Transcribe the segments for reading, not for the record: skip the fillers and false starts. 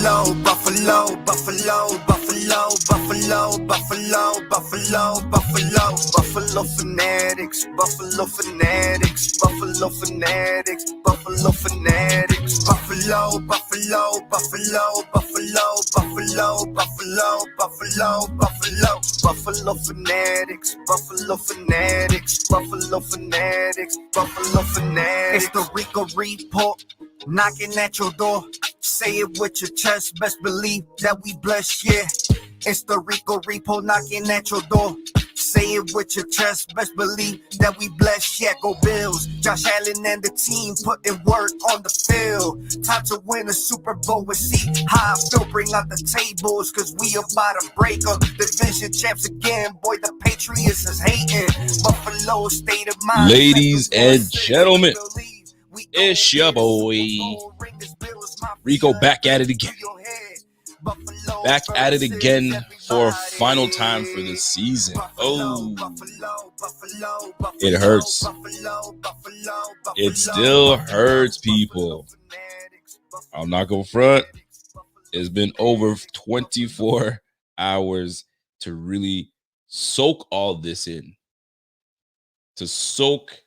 Buffalo, Buffalo, Buffalo, Buffalo, Buffalo, Buffalo, Buffalo, Buffalo, Buffalo fanatics, Buffalo fanatics, Buffalo fanatics, Buffalo fanatics, Buffalo, Buffalo, Buffalo, Buffalo, Buffalo, Buffalo, Buffalo, Buffalo, Buffalo fanatics, Buffalo fanatics, Buffalo fanatics, Buffalo fanatics. It's the Rico report, knocking at your door. Say it with your chest, best believe that we blessed, yeah. It's the Rico repo knocking at your door. Say it with your chest, best believe that we blessed, yeah. Go Bills, Josh Allen and the team putting work on the field. Time to win a Super Bowl and see how I feel. Bring out the tables, cause we about to break up. Division champs again, boy, the Patriots is hating. Buffalo state of mind. Ladies and gentlemen, it's your boy Rico back at it again. Back at it again for a final time for the season. Oh, it hurts. It still hurts, people. I'm not going front. It's been over 24 hours to really soak all this in. To soak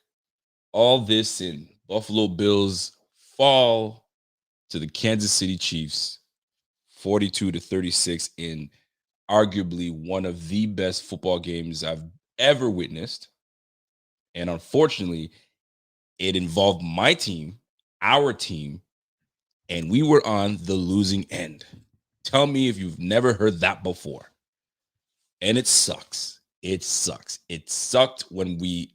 all this in. Buffalo Bills fall to the Kansas City Chiefs 42-36 in arguably one of the best football games I've ever witnessed. And unfortunately, it involved my team, our team, and we were on the losing end. Tell me if you've never heard that before. And it sucks. It sucks. It sucked when we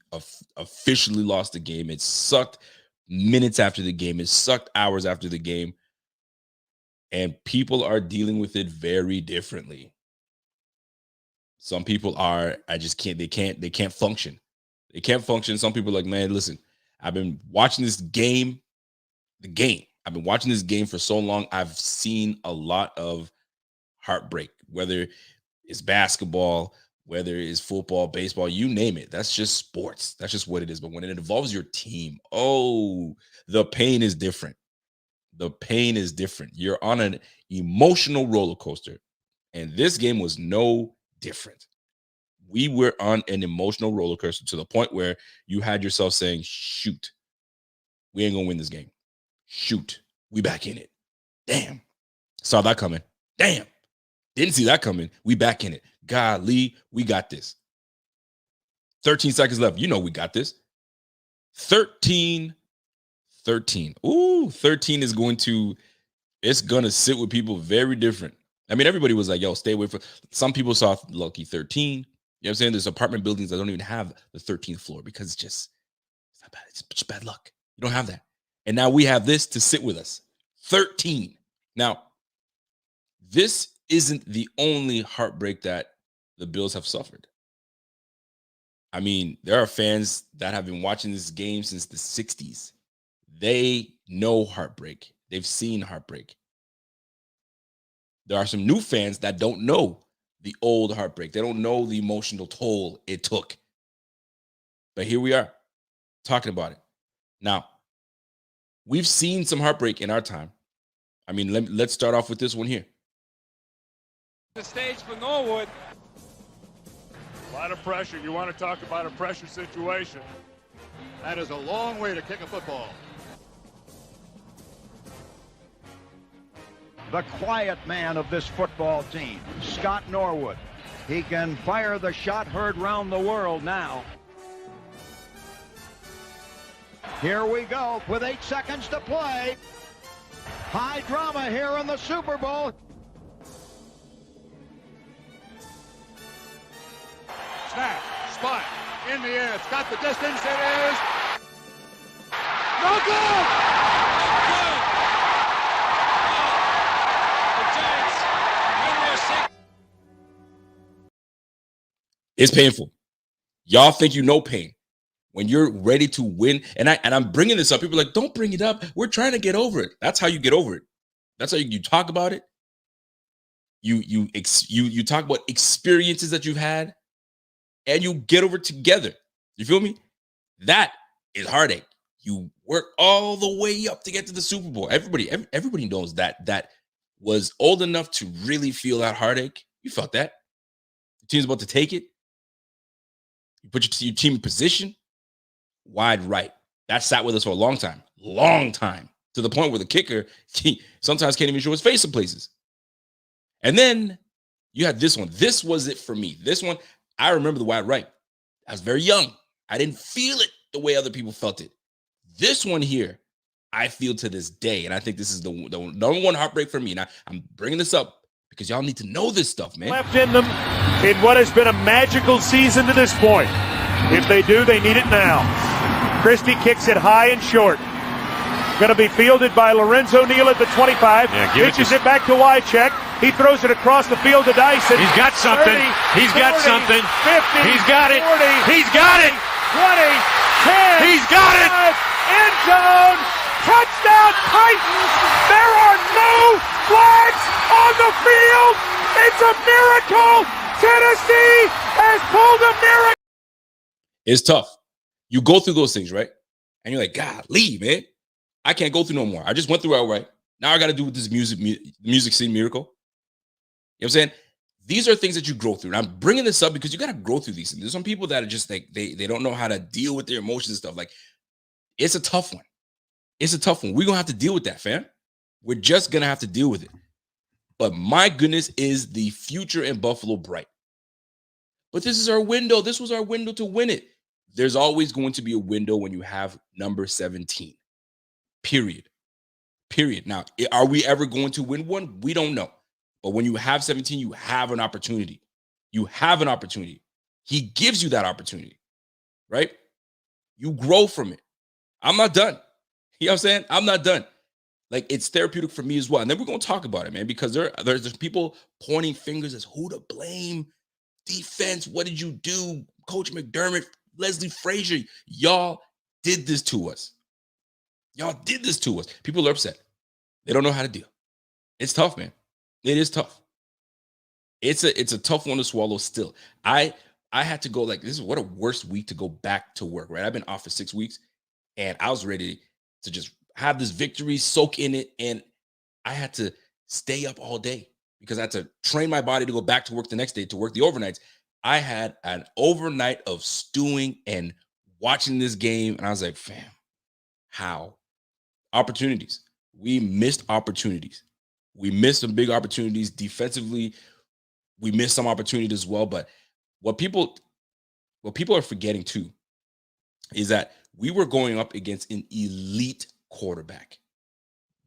officially lost the game. It sucked minutes after the game. It sucked hours after the game. And people are dealing with it very differently. Some people are, they can't function. They can't function. Some people are like, man, listen, I've been watching this game, I've been watching this game for so long. I've seen a lot of heartbreak, whether it's basketball, whether it's football, baseball, you name it. That's just sports. That's just what it is. But when it involves your team, oh, the pain is different. The pain is different. You're on an emotional roller coaster. And this game was no different. We were on an emotional roller coaster to the point where you had yourself saying, shoot, we ain't gonna win this game. Shoot, we back in it. Damn. Saw that coming. Damn. Didn't see that coming. We back in it. Golly, we got this. 13 seconds left. You know we got this. 13. Ooh, 13 is it's going to sit with people very different. I mean, everybody was like, yo, stay away from. Some people saw lucky 13. You know what I'm saying? There's apartment buildings that don't even have the 13th floor because it's not bad. It's just bad luck. You don't have that. And now we have this to sit with us. 13. Now, this isn't the only heartbreak that the Bills have suffered. I mean, there are fans that have been watching this game since the 60s. They know heartbreak. They've seen heartbreak. There are some new fans that don't know the old heartbreak. They don't know the emotional toll it took. But here we are talking about it. Now, we've seen some heartbreak in our time. I mean, let's start off with this one here. The stage for Norwood. A lot of pressure. You want to talk about a pressure situation. That is a long way to kick a football. The quiet man of this football team, Scott Norwood. He can fire the shot heard round the world now. Here we go with 8 seconds to play. High drama here in the Super Bowl. Snap, spot, in the air. It's got the distance. It is. No good! It's painful. Y'all think you know pain when you're ready to win. And I'm bringing this up. People are like, don't bring it up. We're trying to get over it. That's how you get over it. That's how you talk about it. You talk about experiences that you've had, and you get over it together. You feel me? That is heartache. You work all the way up to get to the Super Bowl. Everybody knows that was old enough to really feel that heartache. You felt that. The team's about to take it. You put your team in position, wide right. That sat with us for a long time, to the point where the kicker sometimes can't even show his face in places. And then you had this one. This was it for me. This one, I remember the wide right. I was very young. I didn't feel it the way other people felt it. This one here, I feel to this day, and I think this is the number one heartbreak for me. And I'm bringing this up because y'all need to know this stuff, man. Left in them in what has been a magical season to this point. If they do, they need it now. Christie kicks it high and short. Going to be fielded by Lorenzo Neal at the 25. Pitches it back to Wycheck. He throws it across the field to Dyson. He's got something. 30, He's 40, got something. 50. He's got it. 40, He's got it. 20, 10. He's got it. End zone. Touchdown Titans. There are no flags on the field. It's a miracle. Tennessee has pulled a miracle. It's tough. You go through those things, right? And you're like, golly, man, I can't go through no more. I just went through it, right? Now I got to do with this music scene miracle. You know what I'm saying? These are things that you grow through. And I'm bringing this up because you got to grow through these things. There's some people that are just like, they don't know how to deal with their emotions and stuff. Like, it's a tough one. It's a tough one. We're going to have to deal with that, fam. We're just going to have to deal with it. But my goodness, is the future in Buffalo bright. But this is our window. This was our window to win it. There's always going to be a window when you have number 17. Period. Now, are we ever going to win one? We don't know. But when you have 17, you have an opportunity. You have an opportunity. He gives you that opportunity, right? You grow from it. I'm not done. You know what I'm saying? I'm not done. Like, it's therapeutic for me as well. And then we're going to talk about it, man, because there's people pointing fingers as who to blame. Defense, what did you do? Coach McDermott, Leslie Frazier, y'all did this to us. Y'all did this to us. People are upset. They don't know how to deal. It's tough, man. It is tough. It's a tough one to swallow still. I had to go, like, this is what a worst week to go back to work, right? I've been off for 6 weeks, and I was ready to just have this victory, soak in it, and I had to stay up all day because I had to train my body to go back to work the next day, to work the overnights. I had an overnight of stewing and watching this game, and I was like, fam, how? Opportunities. We missed opportunities. We missed some big opportunities defensively. We missed some opportunities as well. But what people are forgetting too is that we were going up against an elite quarterback.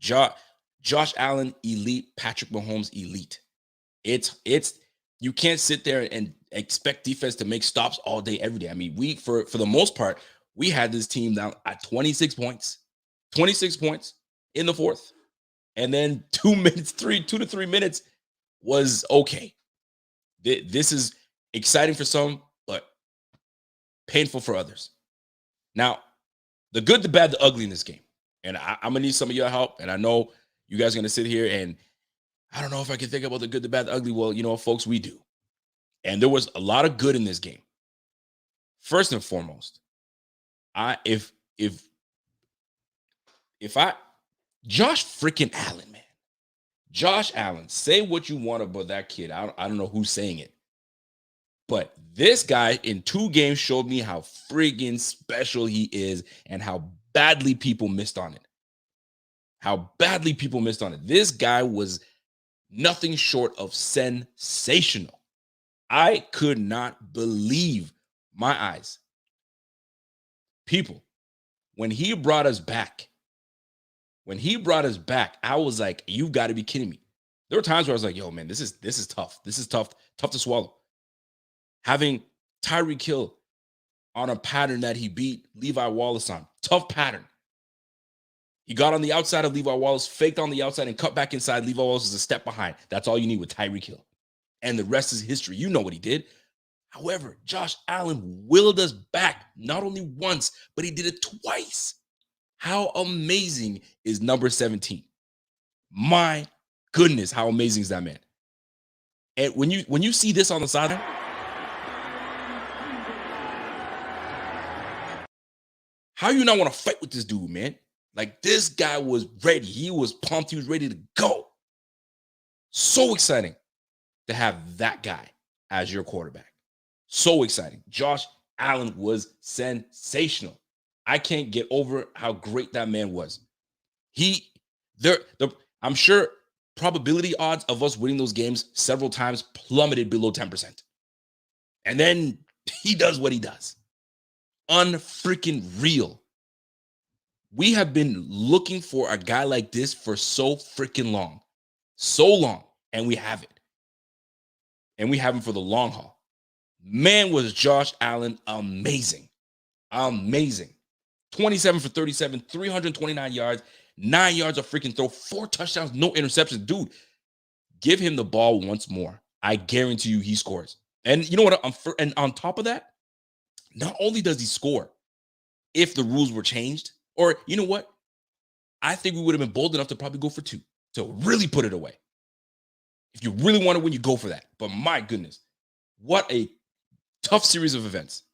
Josh Allen, elite. Patrick Mahomes, elite. It's you can't sit there and expect defense to make stops all day, every day. I mean, we for the most part, we had this team down at 26 points. 26 points in the fourth. And then 2 to 3 minutes was okay. This is exciting for some, but painful for others. Now, the good, the bad, the ugly in this game. And I'm going to need some of your help. And I know you guys are going to sit here and I don't know if I can think about the good, the bad, the ugly. Well, you know, folks, we do. And there was a lot of good in this game. First and foremost, Josh freaking Allen, man. Josh Allen, say what you want about that kid. I don't know who's saying it. But this guy in 2 games showed me how friggin' special he is and how badly people missed on it. This guy was nothing short of sensational. I could not believe my eyes. People, when he brought us back, I was like, you've got to be kidding me. There were times where I was like, yo, man, this is tough. This is tough to swallow. Having Tyreek Hill on a pattern that he beat Levi Wallace on. Tough pattern. He got on the outside of Levi Wallace, faked on the outside, and cut back inside. Levi Wallace is a step behind. That's all you need with Tyreek Hill. And the rest is history. You know what he did. However, Josh Allen willed us back not only once, but he did it twice. How amazing is number 17? My goodness, how amazing is that man? And when you see this on the sideline, how you not want to fight with this dude, man? Like, this guy was ready. He was pumped. He was ready to go. So exciting to have that guy as your quarterback. So exciting. Josh Allen was sensational. I can't get over how great that man was. I'm sure probability odds of us winning those games several times plummeted below 10%. And then he does what he does. Unfreaking real. We have been looking for a guy like this for so freaking long. So long. And we have it. And we have him for the long haul. Man, was Josh Allen amazing. Amazing. 27 for 37, 329 yards, 9 yards of freaking throw, 4 touchdowns, no interceptions. Dude, give him the ball once more. I guarantee you he scores. And you know what? And on top of that, not only does he score, if the rules were changed, or you know what? I think we would have been bold enough to probably go for 2 to really put it away. If you really want to win, you go for that. But my goodness, what a tough series of events.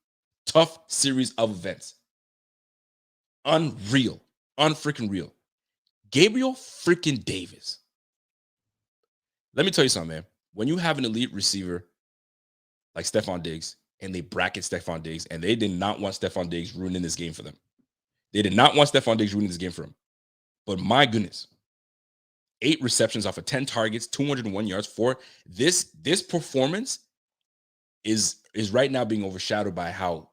Tough series of events. Unreal. Unfreaking real. Gabriel freaking Davis. Let me tell you something, man. When you have an elite receiver like Stephon Diggs, and they bracket Stephon Diggs, and they did not want Stephon Diggs ruining this game for them. They did not want Stephon Diggs ruining this game for him. But my goodness, 8 receptions off of 10 targets, 201 yards for this performance is right now being overshadowed by how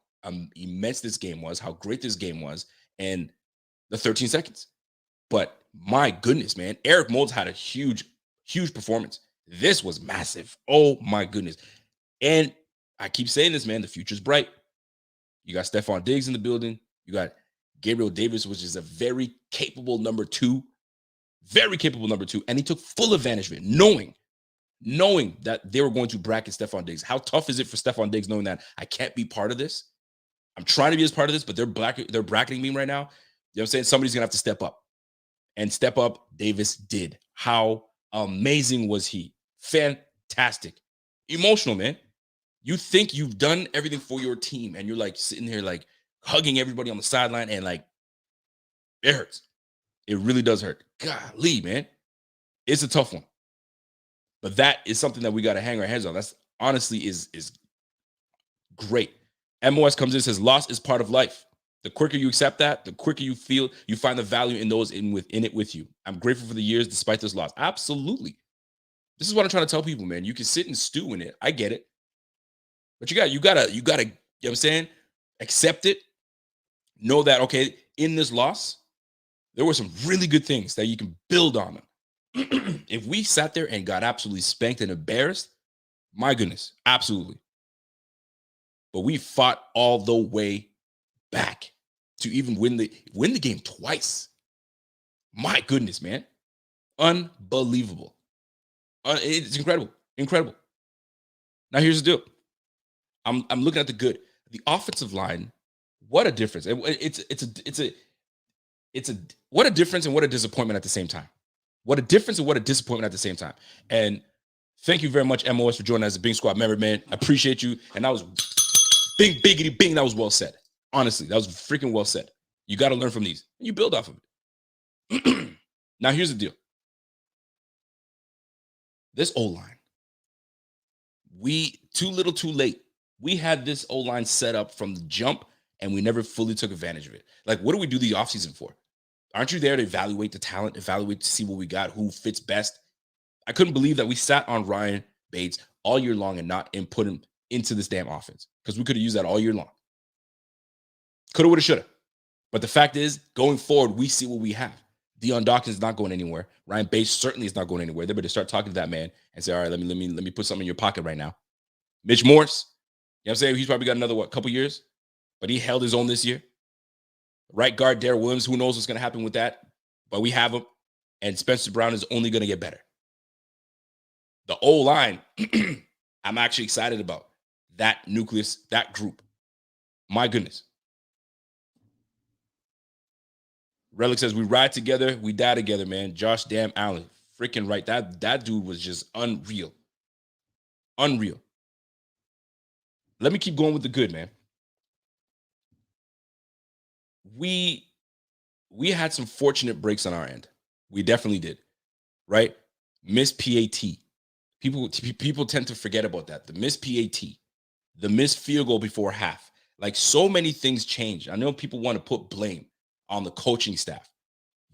immense this game was, how great this game was, and the 13 seconds. But my goodness, man, Eric Moulds had a huge performance. This was massive. Oh my goodness. And I keep saying this, man, the future's bright. You got Stephon Diggs in the building. You got Gabriel Davis, which is a very capable number 2. Very capable number 2. And he took full advantage of it, knowing that they were going to bracket Stephon Diggs. How tough is it for Stephon Diggs knowing that I can't be part of this? I'm trying to be as part of this, but they're bracketing me right now. You know what I'm saying? Somebody's going to have to step up. And step up, Davis did. How amazing was he? Fantastic. Emotional, man. You think you've done everything for your team, and you're like sitting here like hugging everybody on the sideline, and like it hurts. It really does hurt. Golly, man. It's a tough one. But that is something that we got to hang our heads on. That's honestly is great. MOS comes in and says, loss is part of life. The quicker you accept that, the quicker you feel you find the value in those in it with you. I'm grateful for the years despite this loss. Absolutely. This is what I'm trying to tell people, man. You can sit and stew in it. I get it. But you gotta, you know what I'm saying? Accept it. Know that, okay, in this loss, there were some really good things that you can build on them. If we sat there and got absolutely spanked and embarrassed, my goodness, absolutely. But we fought all the way back to even win the game twice. My goodness, man. Unbelievable. It's incredible. Incredible. Now here's the deal. I'm looking at the good. The offensive line, what a difference. It's a what a difference and what a disappointment at the same time. What a difference and what a disappointment at the same time. And thank you very much, MOS, for joining as a Bing Squad member, man. I appreciate you. And that was bing, biggity, bing. That was well said. Honestly, that was freaking well said. You got to learn from these. You build off of it. Now, here's the deal. This O-line, too little, too late. We had this O-line set up from the jump, and we never fully took advantage of it. Like, what do we do the offseason for? Aren't you there to evaluate the talent, evaluate to see what we got, who fits best? I couldn't believe that we sat on Ryan Bates all year long and not put him into this damn offense, because we could have used that all year long. Coulda, woulda, shoulda. But the fact is, going forward, we see what we have. Deion Dawkins is not going anywhere. Ryan Bates certainly is not going anywhere. They better start talking to that man and say, all right, let me put something in your pocket right now. Mitch Morse, you know what I'm saying? He's probably got another, couple years? But he held his own this year. Right guard, Darrell Williams, who knows what's going to happen with that? But we have him. And Spencer Brown is only going to get better. The O-line, I'm actually excited about that nucleus, that group. My goodness. Relic says, we ride together, we die together, man. Josh damn Allen. Freaking right. That dude was just unreal. Unreal. Let me keep going with the good, man. We had some fortunate breaks on our end. We definitely did, right? missed PAT. People tend to forget about that. The missed PAT, the missed field goal before half. Like, so many things change. I know people want to put blame on the coaching staff.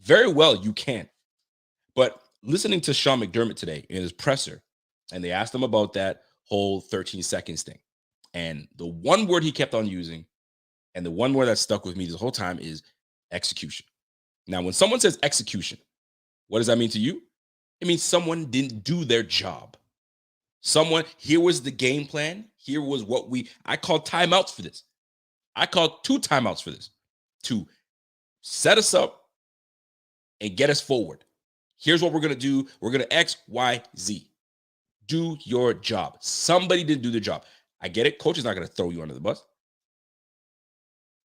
Very well, you can. But listening to Sean McDermott today in his presser, and they asked him about that whole 13 seconds thing. And the one word he kept on using, and the one word that stuck with me this whole time, is execution. Now, when someone says execution, what does that mean to you? It means someone didn't do their job. Here was the game plan. Here was I called timeouts for this. I called 2 timeouts for this to set us up and get us forward. Here's what we're going to do. We're going to X, Y, Z. Do your job. Somebody didn't do their job. I get it. Coach is not going to throw you under the bus.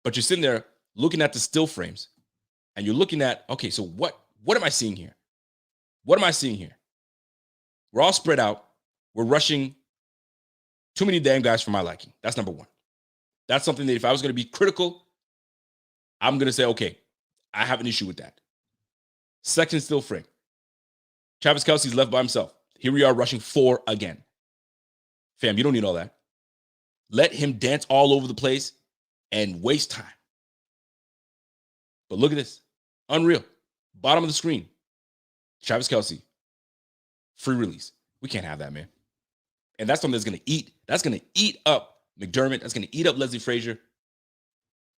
But you're sitting there looking at the still frames, and you're looking at, okay, so what am I seeing here? What am I seeing here? We're all spread out. We're rushing too many damn guys for my liking. That's number one. That's something that if I was going to be critical, I'm going to say, okay, I have an issue with that. Second still frame. Travis Kelce's left by himself. Here we are rushing 4 again. Fam, you don't need all that. Let him dance all over the place and waste time. But look at this. Unreal. Bottom of the screen. Travis Kelce. Free release. We can't have that, man. And that's something that's going to eat. That's going to eat up McDermott. That's going to eat up Leslie Frazier.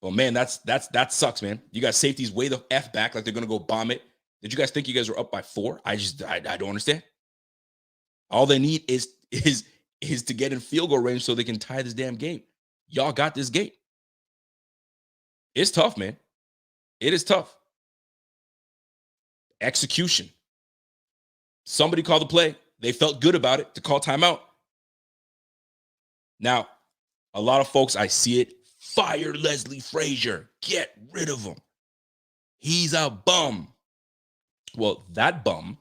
Well, man, that sucks, man. You got safeties way the F back like they're going to go bomb it. Did you guys think you guys were up by 4? I don't understand. All they need is to get in field goal range so they can tie this damn game. Y'all got this game. It's tough, man. It is tough. Execution. Somebody called the play. They felt good about it to call timeout. Now, a lot of folks, I see it. Fire Leslie Frazier. Get rid of him. He's a bum. Well, that bum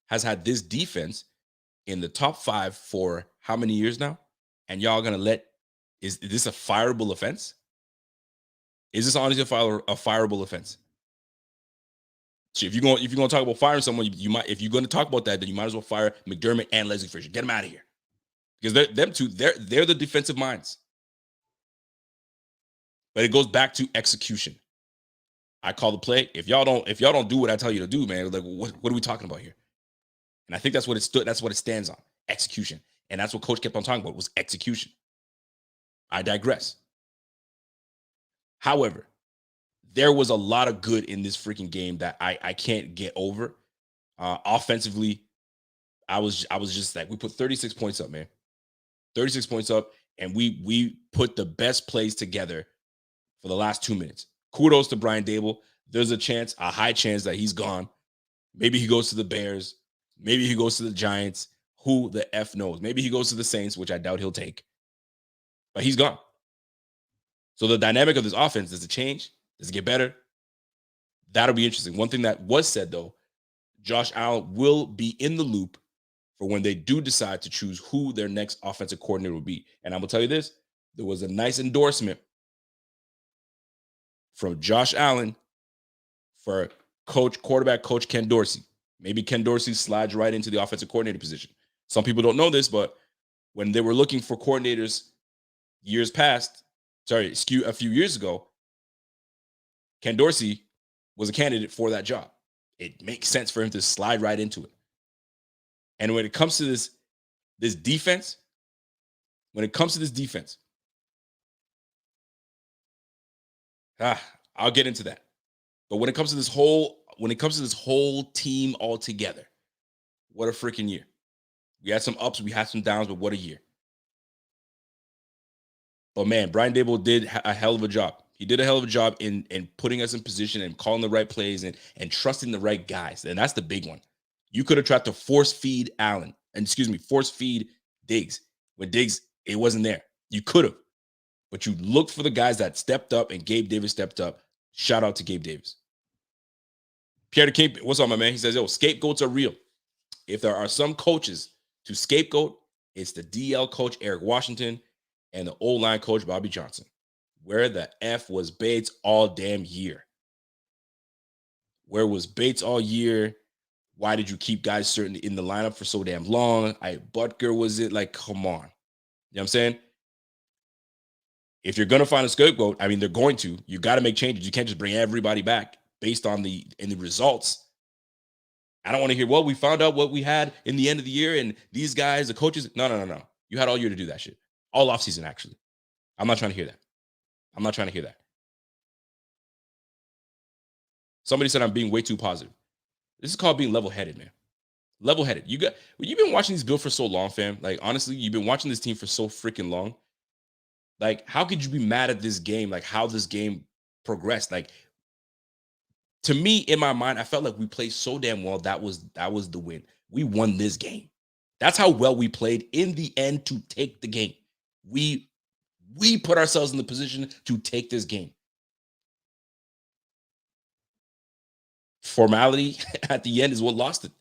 has had this defense in the top 5 for how many years now? And y'all gonna is this a fireable offense? Is this honestly a fireable offense? So if you're going to talk about firing someone, if you're going to talk about that, then you might as well fire McDermott and Leslie Frazier. Get them out of here. Because they're the defensive minds. But it goes back to execution. I call the play. If y'all don't do what I tell you to do, man, like what are we talking about here? And I think that's what it stands on. Execution. And that's what coach kept on talking about, was execution. I digress. However, there was a lot of good in this freaking game that I can't get over. Offensively, I was just like, we put 36 points up, man. 36 points up, and we put the best plays together for the last 2 minutes. Kudos to Brian Dable. There's a high chance that he's gone. Maybe he goes to the Bears. Maybe he goes to the Giants. Who the F knows? Maybe he goes to the Saints, which I doubt he'll take. But he's gone. So the dynamic of this offense, does it change? Does it get better? That'll be interesting. One thing that was said, though, Josh Allen will be in the loop for when they do decide to choose who their next offensive coordinator will be. And I'm going to tell you this. There was a nice endorsement from Josh Allen for quarterback coach Ken Dorsey. Maybe Ken Dorsey slides right into the offensive coordinator position. Some people don't know this, but when they were looking for coordinators a few years ago, Ken Dorsey was a candidate for that job. It makes sense for him to slide right into it. And when it comes to this defense, I'll get into that. But when it comes to this whole team altogether, what a freaking year. We had some ups, we had some downs, but what a year. But man, Brian Dable did a hell of a job. He did a hell of a job in putting us in position and calling the right plays and trusting the right guys. And that's the big one. You could have tried to force feed Diggs. When Diggs, it wasn't there. You could have. But you looked for the guys that stepped up, and Gabe Davis stepped up. Shout out to Gabe Davis. Pierre DeCamp, what's up, my man? He says, scapegoats are real. If there are some coaches to scapegoat, it's the DL coach, Eric Washington, and the O-line coach, Bobby Johnson. Where the F was Bates all damn year? Where was Bates all year? Why did you keep guys certainly in the lineup for so damn long? Butker was it? Like, come on. You know what I'm saying? If you're going to find a scapegoat, I mean, they're going to. You got to make changes. You can't just bring everybody back based on the results. I don't want to hear, well, we found out what we had in the end of the year and these guys, the coaches. No. You had all year to do that shit. All offseason, actually. I'm not trying to hear that. I'm not trying to hear that. Somebody said I'm being way too positive. This is called being level-headed, man. Level-headed. You've been watching these Bills for so long, fam. Like, honestly, you've been watching this team for so freaking long. Like, how could you be mad at this game? Like, how this game progressed? Like, to me, in my mind, I felt like we played so damn well. That was the win. We won this game. That's how well we played in the end to take the game. We put ourselves in the position to take this game. Formality at the end is what lost it.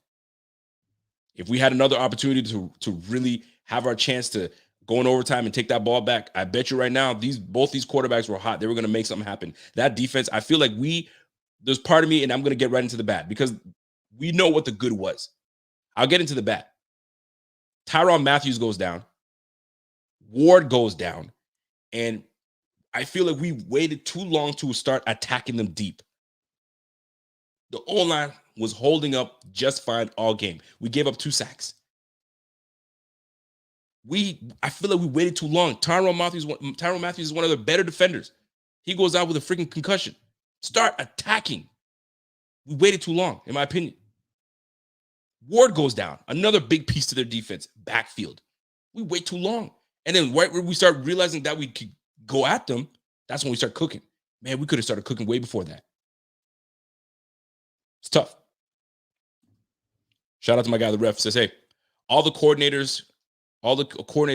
If we had another opportunity to really have our chance to go in overtime and take that ball back, I bet you right now, both these quarterbacks were hot. They were going to make something happen. That defense, I feel like there's part of me, and I'm going to get right into the bad because we know what the good was. I'll get into the bad. Tyrann Mathieu goes down. Ward goes down. And I feel like we waited too long to start attacking them deep. The O-line was holding up just fine all game. We gave up 2 sacks. I feel like we waited too long. Tyrann Mathieu is one of the better defenders. He goes out with a freaking concussion. Start attacking. We waited too long, in my opinion. Ward goes down. Another big piece to their defense. Backfield. We wait too long. And then right when we start realizing that we could go at them, that's when we start cooking. Man, we could have started cooking way before that. It's tough. Shout out to my guy, the ref, says, hey, all the coordinator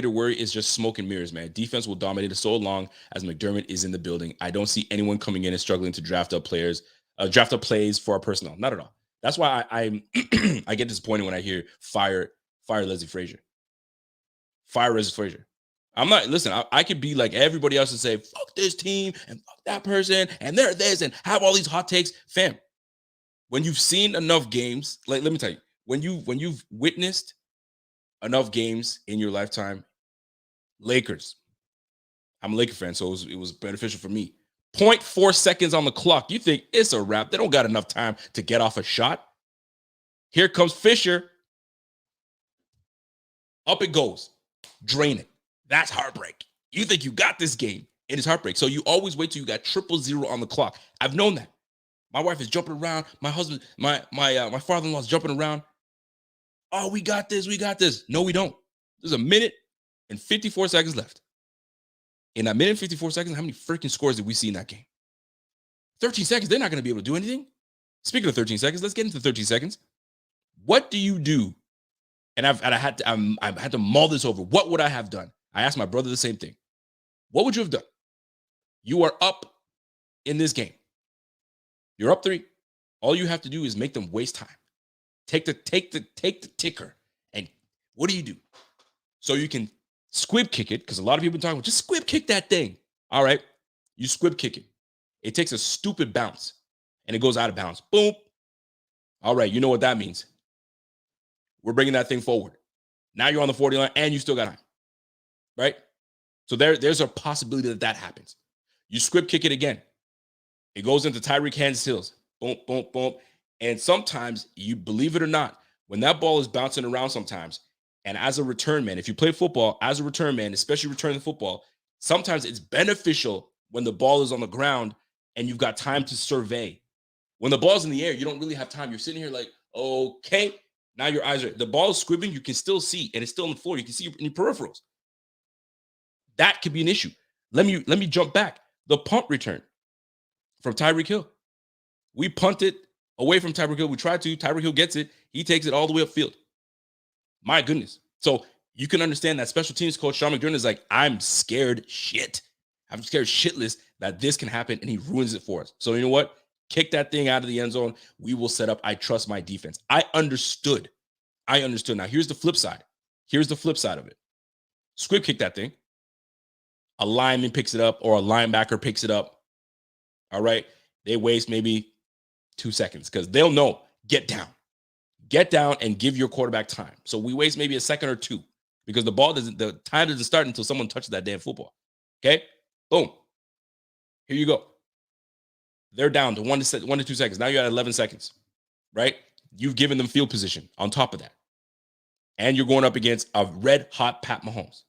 worry is just smoke and mirrors, man. Defense will dominate it so long as McDermott is in the building. I don't see anyone coming in and struggling to draft up plays for our personnel. Not at all. That's why I get disappointed when I hear fire Leslie Frazier. Fire Leslie Frazier. I'm not, listen, I could be like everybody else and say, fuck this team and fuck that person and they're this and have all these hot takes. Fam, when you've seen enough games, like, let me tell you, when you've witnessed enough games in your lifetime, Lakers, I'm a Laker fan, so it was beneficial for me. 0.4 seconds on the clock. You think it's a wrap. They don't got enough time to get off a shot. Here comes Fisher. Up it goes. Drain it. That's heartbreak. You think you got this game, and it's heartbreak. So you always wait till you got 000 on the clock. I've known that. My wife is jumping around. My husband, my father-in-law is jumping around. Oh, we got this. We got this. No, we don't. There's a minute and 54 seconds left. In that minute and 54 seconds, how many freaking scores did we see in that game? 13 seconds, they're not going to be able to do anything. Speaking of 13 seconds, let's get into 13 seconds. What do you do? And I had to mull this over. What would I have done? I asked my brother the same thing. What would you have done? You are up in this game. You're up 3. All you have to do is make them waste time. Take the ticker. And what do? So you can squib kick it, because a lot of people are talking about just squib kick that thing. All right. You squib kick it. It takes a stupid bounce and it goes out of bounds. Boom. All right. You know what that means. We're bringing that thing forward. Now you're on the 40 line and you still got time. Right? So there's a possibility that happens. You squib kick it again. It goes into Tyreek Hills. Boom, boom, boom. And sometimes, you believe it or not, when that ball is bouncing around sometimes, and as a return man, if you play football, as a return man, especially returning football, sometimes it's beneficial when the ball is on the ground and you've got time to survey. When the ball's in the air, you don't really have time. You're sitting here like, okay, now your eyes are, the ball is squibbing, you can still see, and it's still on the floor. You can see in your peripherals. That could be an issue. Let me jump back. The punt return from Tyreek Hill. We punted away from Tyreek Hill. We tried to. Tyreek Hill gets it. He takes it all the way upfield. My goodness. So you can understand that special teams coach Sean McDermott is like, I'm scared shit. I'm scared shitless that this can happen, and he ruins it for us. So you know what? Kick that thing out of the end zone. We will set up. I trust my defense. I understood. Now, here's the flip side. Here's the flip side of it. Squib kick that thing. A lineman picks it up or a linebacker picks it up. All right. They waste maybe 2 seconds because they'll know, get down. get down and give your quarterback time. So we waste maybe a second or two because the time doesn't start until someone touches that damn football. Okay? Boom. Here you go. They're down to 1 to 2 seconds. Now you're at 11 seconds, right? You've given them field position on top of that. And you're going up against a red-hot Pat Mahomes.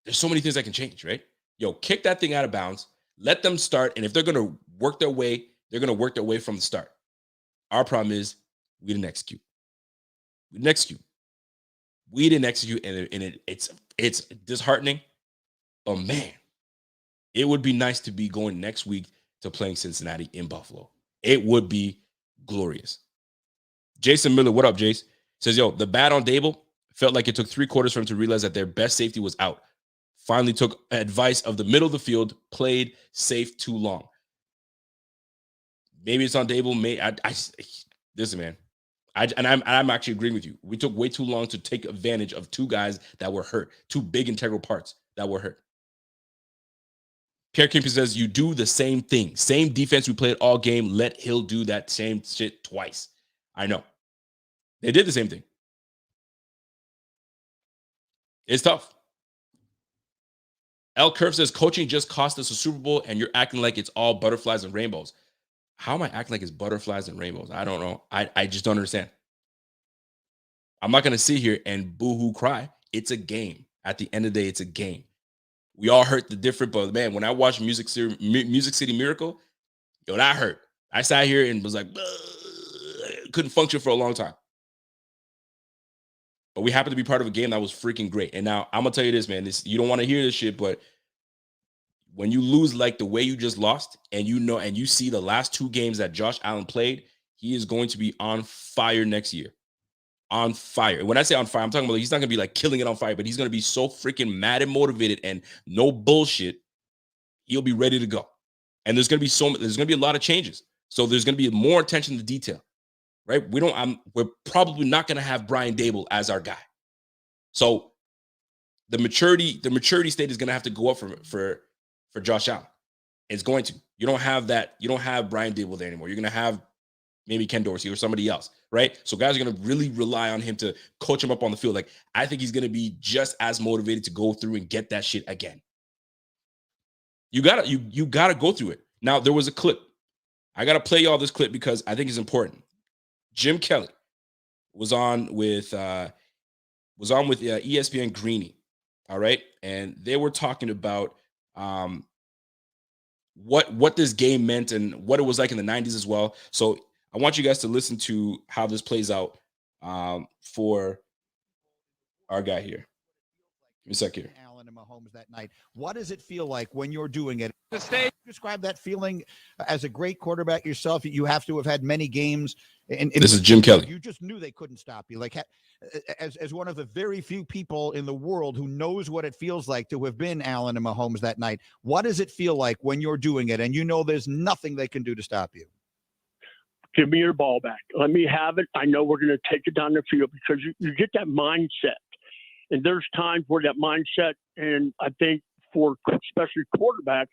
There's so many things that can change, right? Yo, kick that thing out of bounds. Let them start. And if they're going to work their way, they're going to work their way from the start. Our problem is we didn't execute. We didn't execute, and it's disheartening. But, man, it would be nice to be going next week to playing Cincinnati in Buffalo. It would be glorious. Jason Miller, what up, Jace? Says, yo, the bat on Dable felt like it took 3 quarters for him to realize that their best safety was out. Finally took advice of the middle of the field, played safe too long. Maybe it's on Dable. Listen, man. I'm actually agreeing with you. We took way too long to take advantage of 2 guys that were hurt, 2 big integral parts that were hurt. Pierre Kimpe says, you do the same thing. Same defense we played all game. Let Hill do that same shit twice. I know. They did the same thing. It's tough. L. Curve says, coaching just cost us a Super Bowl, and you're acting like it's all butterflies and rainbows. How am I acting like it's butterflies and rainbows? I don't know. I just don't understand. I'm not going to sit here and boo-hoo cry. It's a game. At the end of the day, it's a game. We all hurt the different, but man, when I watched Music City Miracle, yo, that hurt. I sat here and was like, couldn't function for a long time. But we happened to be part of a game that was freaking great. And now I'm gonna tell you this, man. You don't want to hear this shit, but when you lose like the way you just lost, and you see the last 2 games that Josh Allen played, he is going to be on fire next year. On fire. And when I say on fire, I'm talking about he's not gonna be like killing it on fire, but he's gonna be so freaking mad and motivated and no bullshit. He'll be ready to go. And there's gonna be a lot of changes. So there's gonna be more attention to detail. Right? We're probably not going to have Brian Dable as our guy. So the maturity state is going to have to go up for Josh Allen. It's going to. You don't have that. You don't have Brian Dable there anymore. You're going to have maybe Ken Dorsey or somebody else, right? So guys are going to really rely on him to coach him up on the field. Like, I think he's going to be just as motivated to go through and get that shit again. You gotta go through it. Now, there was a clip. I got to play y'all this clip because I think it's important. Jim Kelly was on with ESPN Greeny, all right, and they were talking about what this game meant and what it was like in the 90s as well. So I want you guys to listen to how this plays out for our guy here. Give me a sec here. Allen and Mahomes that night. What does it feel like when you're doing it? The stage. Describe that feeling as a great quarterback yourself. You have to have had many games. And this is Jim Kelly. You just knew they couldn't stop you. Like, as one of the very few people in the world who knows what it feels like to have been Allen and Mahomes that night, what does it feel like when you're doing it and you know there's nothing they can do to stop you? Give me your ball back. Let me have it. I know we're going to take it down the field because you get that mindset. And there's times where that mindset, and I think for especially quarterbacks,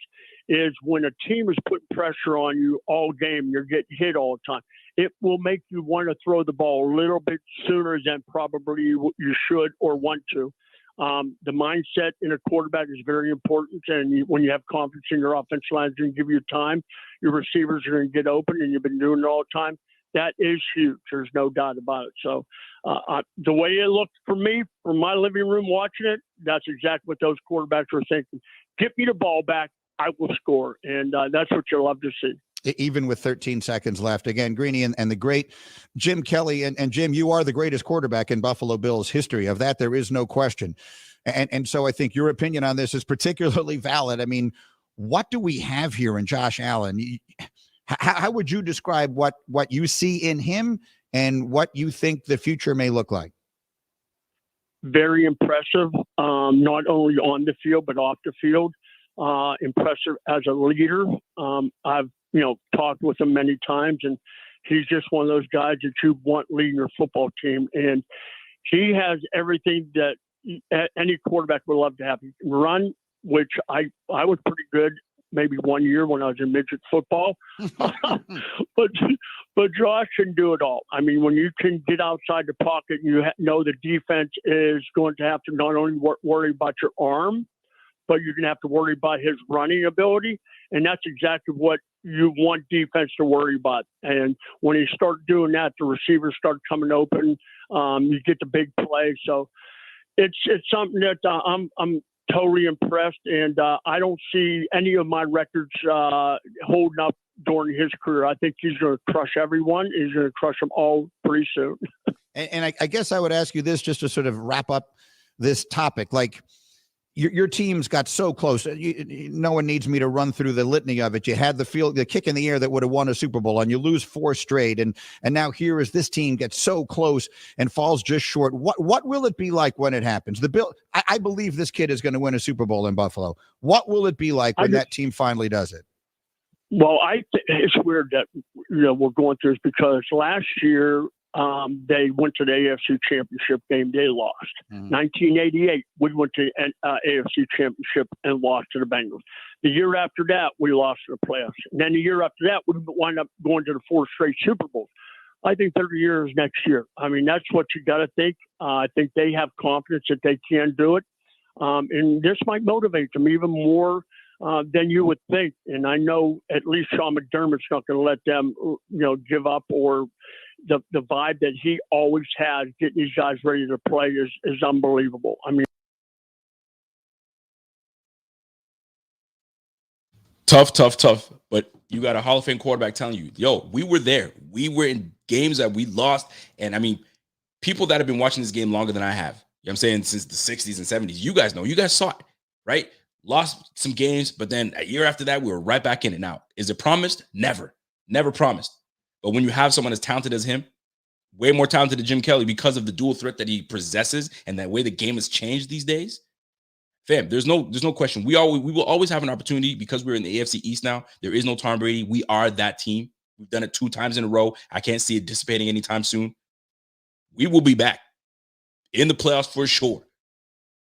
is when a team is putting pressure on you all game, you're getting hit all the time. It will make you want to throw the ball a little bit sooner than probably you should or want to. The mindset in a quarterback is very important. And when you have confidence in your offensive line, it's going to give you time. Your receivers are going to get open, and you've been doing it all the time. That is huge. There's no doubt about it. So the way it looked for me from my living room watching it, that's exactly what those quarterbacks were thinking. Get me the ball back. I will score. And that's what you'll love to see. Even with 13 seconds left. Again, Greeny and the great Jim Kelly. And Jim, you are the greatest quarterback in Buffalo Bills history. Of that, there is no question. And so I think your opinion on this is particularly valid. I mean, what do we have here in Josh Allen? How would you describe what you see in him and what you think the future may look like? Very impressive, not only on the field, but off the field. Impressive as a leader. I've, talked with him many times, and he's just one of those guys that you want leading your football team. And he has everything that any quarterback would love to have. He can run, which I was pretty good maybe 1 year when I was in midget football. but Josh can do it all. I mean, when you can get outside the pocket, you know the defense is going to have to not only worry about your arm, but you're going to have to worry about his running ability. And that's exactly what you want defense to worry about. And when you start doing that, the receivers start coming open. You get the big play. So it's something that I'm totally impressed. And I don't see any of my records holding up during his career. I think he's going to crush everyone. He's going to crush them all pretty soon. And I guess I would ask you this just to sort of wrap up this topic. Like, your teams got so close. No one needs me to run through the litany of it. You had the kick in the air that would have won a Super Bowl, and you lose 4 straight. And now here is this team gets so close and falls just short. What will it be like when it happens? I believe this kid is going to win a Super Bowl in Buffalo. What will it be like when that team finally does it? Well, it's weird that we're going through this because last year they went to the AFC Championship game. They lost. 1988, we went to AFC Championship and lost to the Bengals. The year after that, we lost to the playoffs. And then the year after that, we wind up going to the 4 straight Super Bowls. I think 30 years next year. I mean, that's what you got to think. I think they have confidence that they can do it. And this might motivate them even more than you would think. And I know at least Sean McDermott's not going to let them, give up, or the vibe that he always has getting these guys ready to play is unbelievable. I mean, tough. But you got a Hall of Fame quarterback telling you, yo, we were there. We were in games that we lost. And I mean, people that have been watching this game longer than I have, I'm saying since the 60s and 70s, you guys know, you guys saw it, right? Lost some games, but then a year after that, we were right back in it. Now, is it promised? Never promised. But when you have someone as talented as him, way more talented than Jim Kelly because of the dual threat that he possesses and that way the game has changed these days, fam, there's no question. We will always have an opportunity because we're in the AFC East now. There is no Tom Brady. We are that team. We've done it 2 times in a row. I can't see it dissipating anytime soon. We will be back in the playoffs for sure.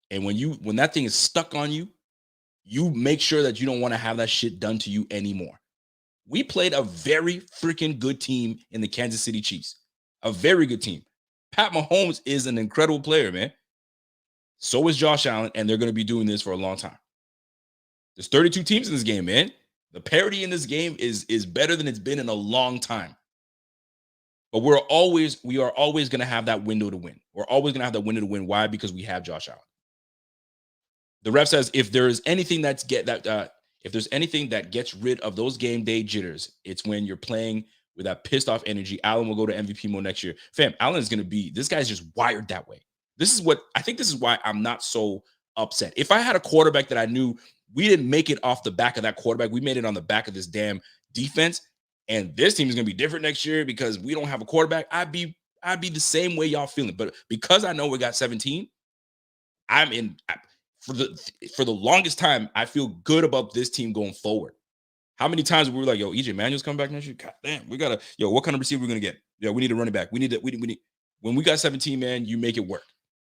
And when that thing is stuck on you, you make sure that you don't want to have that shit done to you anymore. We played a very freaking good team in the Kansas City Chiefs. A very good team. Pat Mahomes is an incredible player, man. So is Josh Allen, and they're going to be doing this for a long time. There's 32 teams in this game, man. The parity in this game is better than it's been in a long time. But we are always going to have that window to win. We're always going to have that window to win. Why? Because we have Josh Allen. The ref says if there's anything that gets rid of those game day jitters, it's when you're playing with that pissed off energy. Allen will go to MVP mode next year. Fam, Allen is going to be, this guy's just wired that way. This is why I'm not so upset. If I had a quarterback that I knew we didn't make it off the back of that quarterback, we made it on the back of this damn defense, and this team is going to be different next year because we don't have a quarterback, I'd be the same way y'all feeling. But because I know we got 17, for the longest time, I feel good about this team going forward. How many times we were like, yo, EJ Manuel's coming back next year? God damn, we gotta, what kind of receiver we're gonna get? Yeah, we need a running back. We need when we got 17, man, you make it work.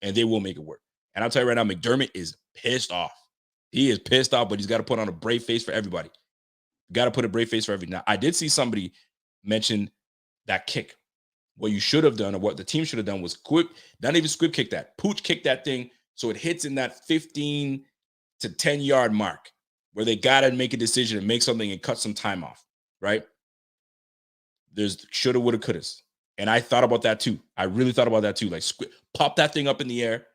And they will make it work. And I'll tell you right now, McDermott is pissed off. He is pissed off, but he's got to put on a brave face for everybody. Got to put a brave face for everybody. Now, I did see somebody mention that kick. What you should have done, or what the team should have done, was not even squib kick that. Pooch kick that thing so it hits in that 15 to 10 yard mark where they got to make a decision and make something and cut some time off, right? There's shoulda, woulda, couldas. And I thought about that too. I really thought about that too. Like, pop that thing up in the air.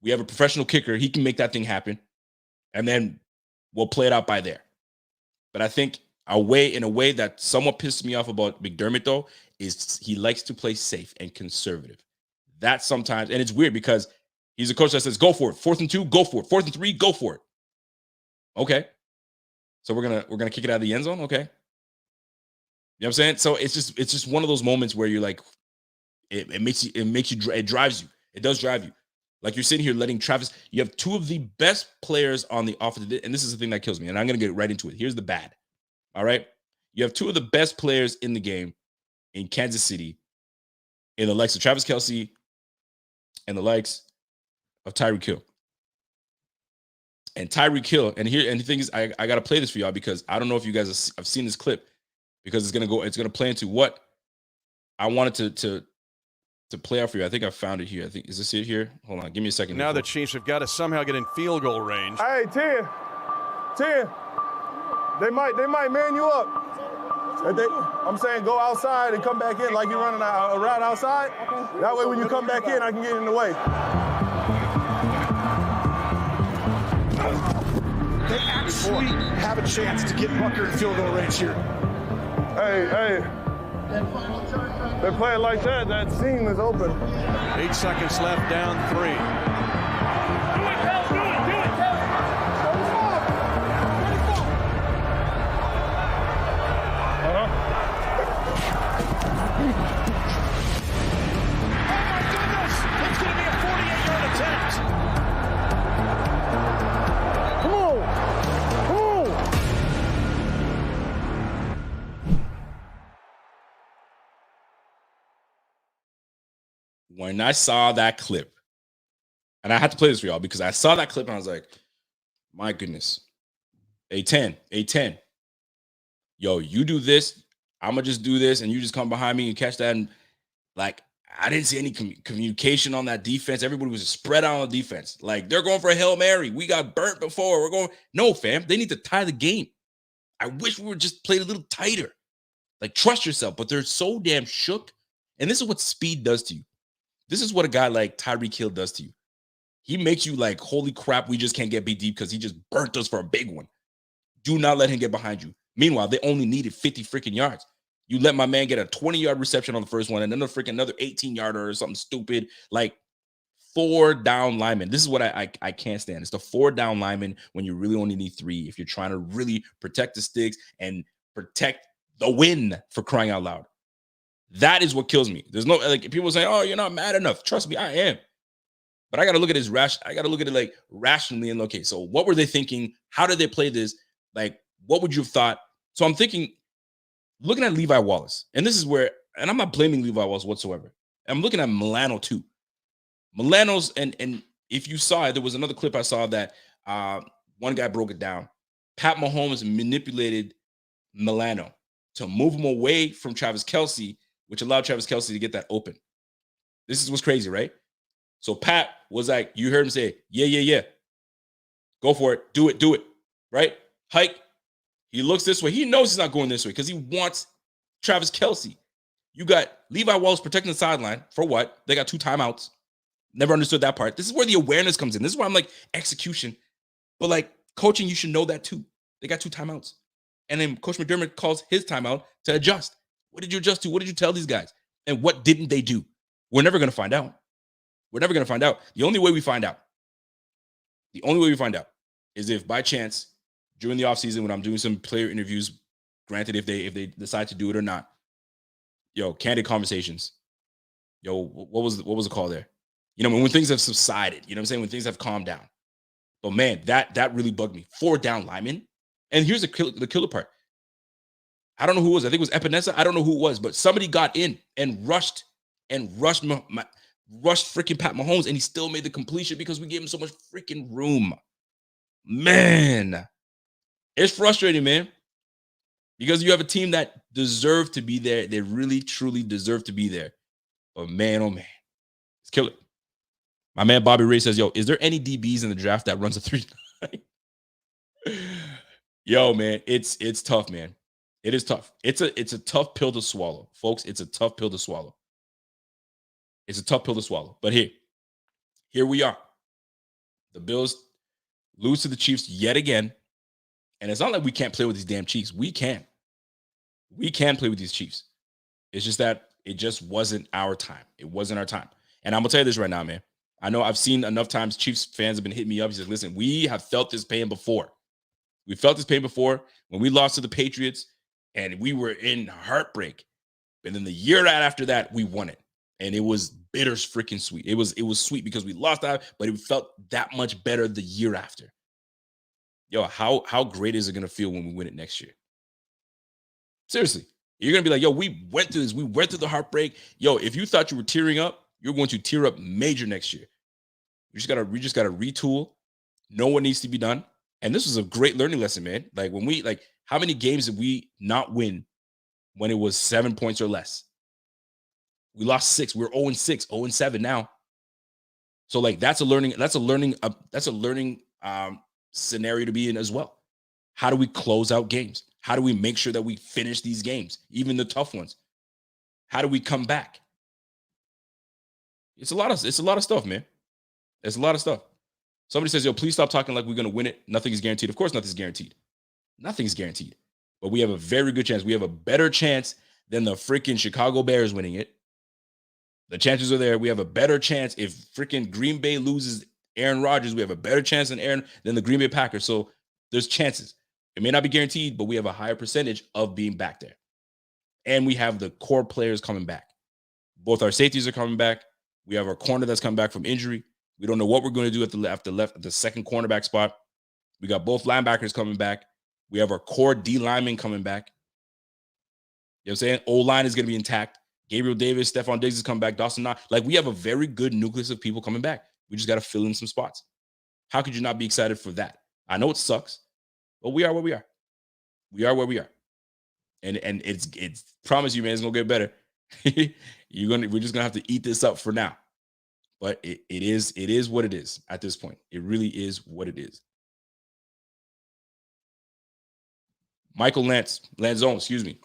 We have a professional kicker. He can make that thing happen. And then we'll play it out by there. But I think in a way that somewhat pisses me off about McDermott, though, is he likes to play safe and conservative. That sometimes, and it's weird because he's a coach that says, go for it. 4th and 2, go for it. 4th and 3, go for it. Okay. So we're gonna kick it out of the end zone. Okay. You know what I'm saying? So it's just one of those moments where you're like, it drives you. It does drive you. Like, you're sitting here letting Travis, you have 2 of the best players on the offense. And this is the thing that kills me. And I'm going to get right into it. Here's the bad. All right. You have 2 of the best players in the game in Kansas City, in the likes of Travis Kelce and the likes of Tyreek Hill. And Tyreek Hill, and the thing is, I got to play this for y'all because I don't know if you guys have seen this clip because it's gonna play into what I wanted to play out for you. I think I found it here. I think, is this it here? Hold on, give me a second. Now the Chiefs have got to somehow get in field goal range. Hey, 10. They might man you up. I'm saying go outside and come back in like you're running a route outside. That way when you come back in, I can get in the way. They actually have a chance to get Bucker in field goal range here. Hey. They play it like that. That seam is open. 8 seconds left, down 3. When I saw that clip, and I had to play this for y'all because I saw that clip and I was like, my goodness, A10, yo, you do this, I'm gonna just do this, and you just come behind me and catch that. And like, I didn't see any communication on that defense. Everybody was spread out on the defense. Like, they're going for a Hail Mary. We got burnt before. We're going, no, fam, they need to tie the game. I wish we would just played a little tighter. Like, trust yourself, but they're so damn shook. And this is what speed does to you. This is what a guy like Tyreek Hill does to you. He makes you like, holy crap, we just can't get beat deep because he just burnt us for a big one. Do not let him get behind you. Meanwhile, they only needed 50 freaking yards. You let my man get a 20-yard reception on the first one and then another 18-yarder or something stupid. Like 4 down linemen. This is what I can't stand. It's the 4 down linemen when you really only need 3 if you're trying to really protect the sticks and protect the win, for crying out loud. That is what kills me. There's no, like, people say, oh, you're not mad enough. Trust me, I am. But I got to look at it like rationally and okay, so what were they thinking? How did they play this? Like, what would you have thought? So I'm thinking, looking at Levi Wallace, and this is where, and I'm not blaming Levi Wallace whatsoever. I'm looking at Milano too. Milano's, and if you saw it, there was another clip I saw that one guy broke it down. Pat Mahomes manipulated Milano to move him away from Travis Kelce, which allowed Travis Kelce to get that open. This is what's crazy, right? So Pat was like, you heard him say, yeah. Go for it. Do it, right? Hike. He looks this way. He knows he's not going this way because he wants Travis Kelce. You got Levi Wallace protecting the sideline for what? They got 2 timeouts. Never understood that part. This is where the awareness comes in. This is why I'm like, execution. But like coaching, you should know that too. They got 2 timeouts. And then Coach McDermott calls his timeout to adjust. What did you adjust to? What did you tell these guys? And what didn't they do? We're never going to find out. The only way we find out is if by chance during the offseason when I'm doing some player interviews, granted if they decide to do it or not, candid conversations. What was the call there? When things have subsided, you know what I'm saying? When things have calmed down. But man, that really bugged me. 4 down linemen. And here's the killer part. I don't know who it was. I think it was Epinesa. I don't know who it was, but somebody got in and rushed freaking Pat Mahomes, and he still made the completion because we gave him so much freaking room. Man, it's frustrating, man, because you have a team that deserve to be there. They really, truly deserve to be there. But man, oh man, it's killer. My man Bobby Ray says, yo, is there any DBs in the draft that runs a 3-9? Yo, man, it's tough, man. It is tough. It's a tough pill to swallow, folks. It's a tough pill to swallow. But here we are. The Bills lose to the Chiefs yet again. And it's not like we can't play with these damn Chiefs. We can. We can play with these Chiefs. It's just that it just wasn't our time. It wasn't our time. And I'm going to tell you this right now, man. I know I've seen enough times Chiefs fans have been hitting me up. He says, listen, we have felt this pain before. We felt this pain before when we lost to the Patriots and we were in heartbreak. And then the year after that, we won it. And it was bitter freaking sweet. It was sweet because we lost that, but it felt that much better the year after. Yo, how great is it going to feel when we win it next year? Seriously. You're going to be like, yo, we went through this. We went through the heartbreak. Yo, if you thought you were tearing up, you're going to tear up major next year. We just got to retool. know what needs to be done. And this was a great learning lesson, man. Like when we how many games did we not win when it was 7 points or less? We lost 6. We're 0-6, 0-7 now. So like that's a learning scenario to be in as well. How do we close out games? How do we make sure that we finish these games, even the tough ones? How do we come back? It's a lot of stuff, man. It's a lot of stuff. Somebody says, yo, please stop talking like we're going to win it. Nothing is guaranteed. Of course, nothing's guaranteed. Nothing is guaranteed. But we have a very good chance. We have a better chance than the freaking Chicago Bears winning it. The chances are there. We have a better chance if freaking Green Bay loses Aaron Rodgers. We have a better chance than the Green Bay Packers. So there's chances. It may not be guaranteed, but we have a higher percentage of being back there. And we have the core players coming back. Both our safeties are coming back. We have our corner that's coming back from injury. We don't know what we're going to do at the second cornerback spot. We got both linebackers coming back. We have our core D linemen coming back. You know what I'm saying? O-line is going to be intact. Gabriel Davis, Stephon Diggs is coming back. Dawson Knox. Like, we have a very good nucleus of people coming back. We just got to fill in some spots. How could you not be excited for that? I know it sucks, but we are where we are. We are where we are. And it's promise you, man, it's gonna get better. We're just gonna have to eat this up for now. But it is what it is at this point. It really is what it is. Michael Lanzone, excuse me.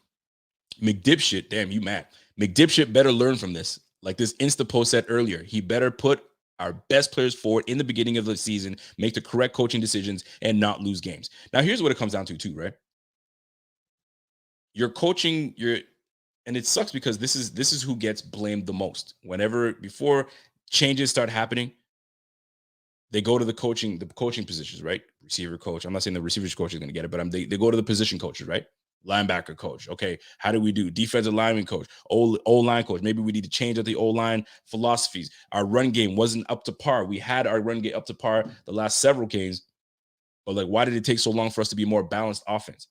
McDipshit, damn, you mad. McDipshit better learn from this. Like this Insta post said earlier, he better put our best players forward in the beginning of the season, make the correct coaching decisions, and not lose games. Now, here's what it comes down to too, right? You're coaching, and it sucks because this is who gets blamed the most. Before changes start happening, they go to the coaching positions, right? Receiver coach. I'm not saying the receivers coach is going to get it, but they go to the position coaches, right? Linebacker coach. Okay, how do we do? Defensive lineman coach, O-line coach. Maybe we need to change up the O-line philosophies. Our run game wasn't up to par. We had our run game up to par the last several games, but like, why did it take so long for us to be more balanced offense?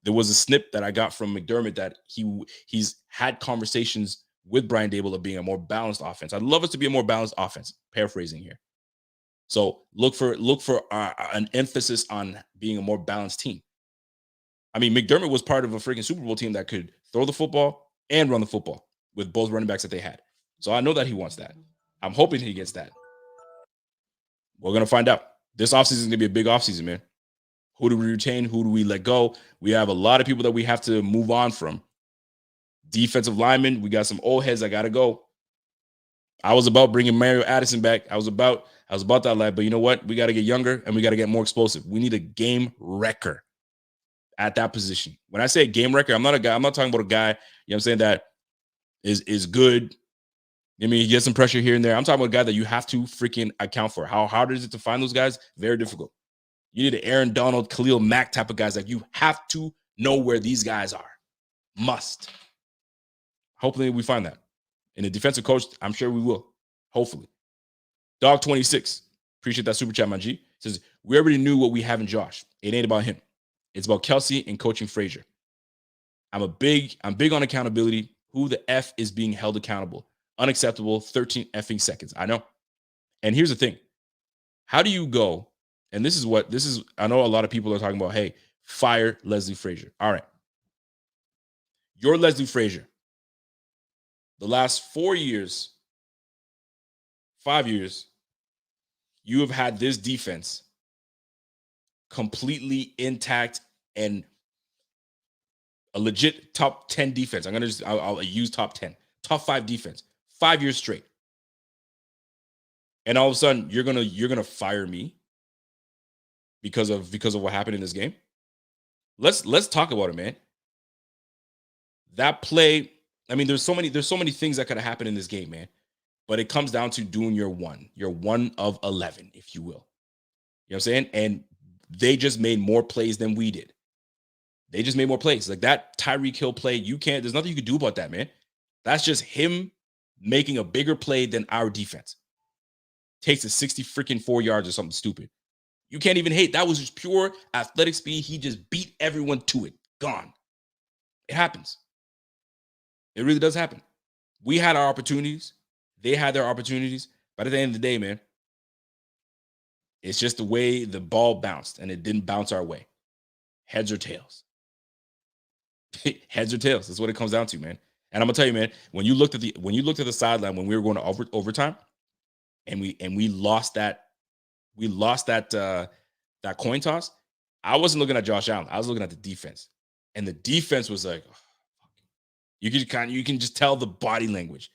There was a snip that I got from McDermott that he's had conversations with Brian Daboll of being a more balanced offense. I'd love us to be a more balanced offense. Paraphrasing here. So look for an emphasis on being a more balanced team. I mean, McDermott was part of a freaking Super Bowl team that could throw the football and run the football with both running backs that they had. So I know that he wants that. I'm hoping he gets that. We're going to find out. This offseason is going to be a big offseason, man. Who do we retain? Who do we let go? We have a lot of people that we have to move on from. Defensive linemen, we got some old heads that got to go. I was about bringing Mario Addison back. I was about that lad, but you know what? We got to get younger and we got to get more explosive. We need a game wrecker at that position. When I say game wrecker, I'm not talking about a guy, you know what I'm saying, that is good. I mean, he gets some pressure here and there. I'm talking about a guy that you have to freaking account for. How hard is it to find those guys? Very difficult. You need an Aaron Donald, Khalil Mack type of guys. Like, you have to know where these guys are. Must. Hopefully we find that. And a defensive coach, I'm sure we will. Hopefully. Dog 26. Appreciate that super chat, my G. Says, we already knew what we have in Josh. It ain't about him. It's about Kelsey and coaching Frazier. I'm big on accountability. Who the F is being held accountable? Unacceptable. 13 effing seconds. I know. And here's the thing. How do you go? And I know a lot of people are talking about, hey, fire Leslie Frazier. All right. You're Leslie Frazier. The last 5 years, you have had this defense completely intact and a legit top 10 defense. I'll use top 10, top 5 defense, 5 years straight. And all of a sudden you're going to fire me because of what happened in this game. Let's talk about it, man. That play, I mean, there's so many things that could have happened in this game, man. But it comes down to doing your one of 11, if you will. You know what I'm saying? And they just made more plays than we did. They just made more plays. Like that Tyreek Hill play, there's nothing you can do about that, man. That's just him making a bigger play than our defense. Takes a 64 yards or something stupid. You can't even hate. That was just pure athletic speed. He just beat everyone to it. Gone. It happens. It really does happen. We had our opportunities. They had their opportunities. But at the end of the day, man, It's just the way the ball bounced, and it didn't bounce our way. Heads or tails. Heads or tails. That's what it comes down to, man. And I'm gonna tell you, man, when you looked at the sideline when we were going to overtime, and we lost that that coin toss, I wasn't looking at Josh Allen. I was looking at the defense, and the defense was like, oh, you can just tell the body language.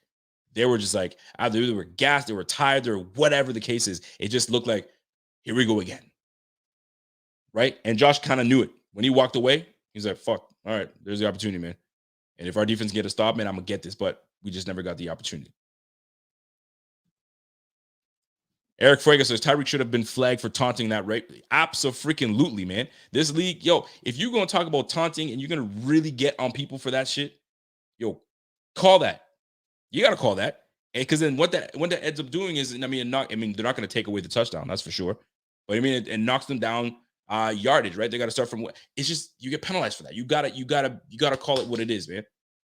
They were just like, either they were gassed, they were tired, or whatever the case is. It just looked like, here we go again. Right? And Josh kind of knew it. When he walked away, he's like, fuck, all right, there's the opportunity, man. And if our defense can get a stop, man, I'm going to get this. But we just never got the opportunity. Eric Fraga says, Tyreek should have been flagged for taunting that right. Abso-freaking-lutely, man. This league, yo, if you're going to talk about taunting and you're going to really get on people for that shit, yo, call that. You got to call that. Because then what that ends up doing is, they're not going to take away the touchdown, that's for sure. But it knocks them down yardage, right? They got to start from it's just you get penalized for that. You gotta call it what it is, man.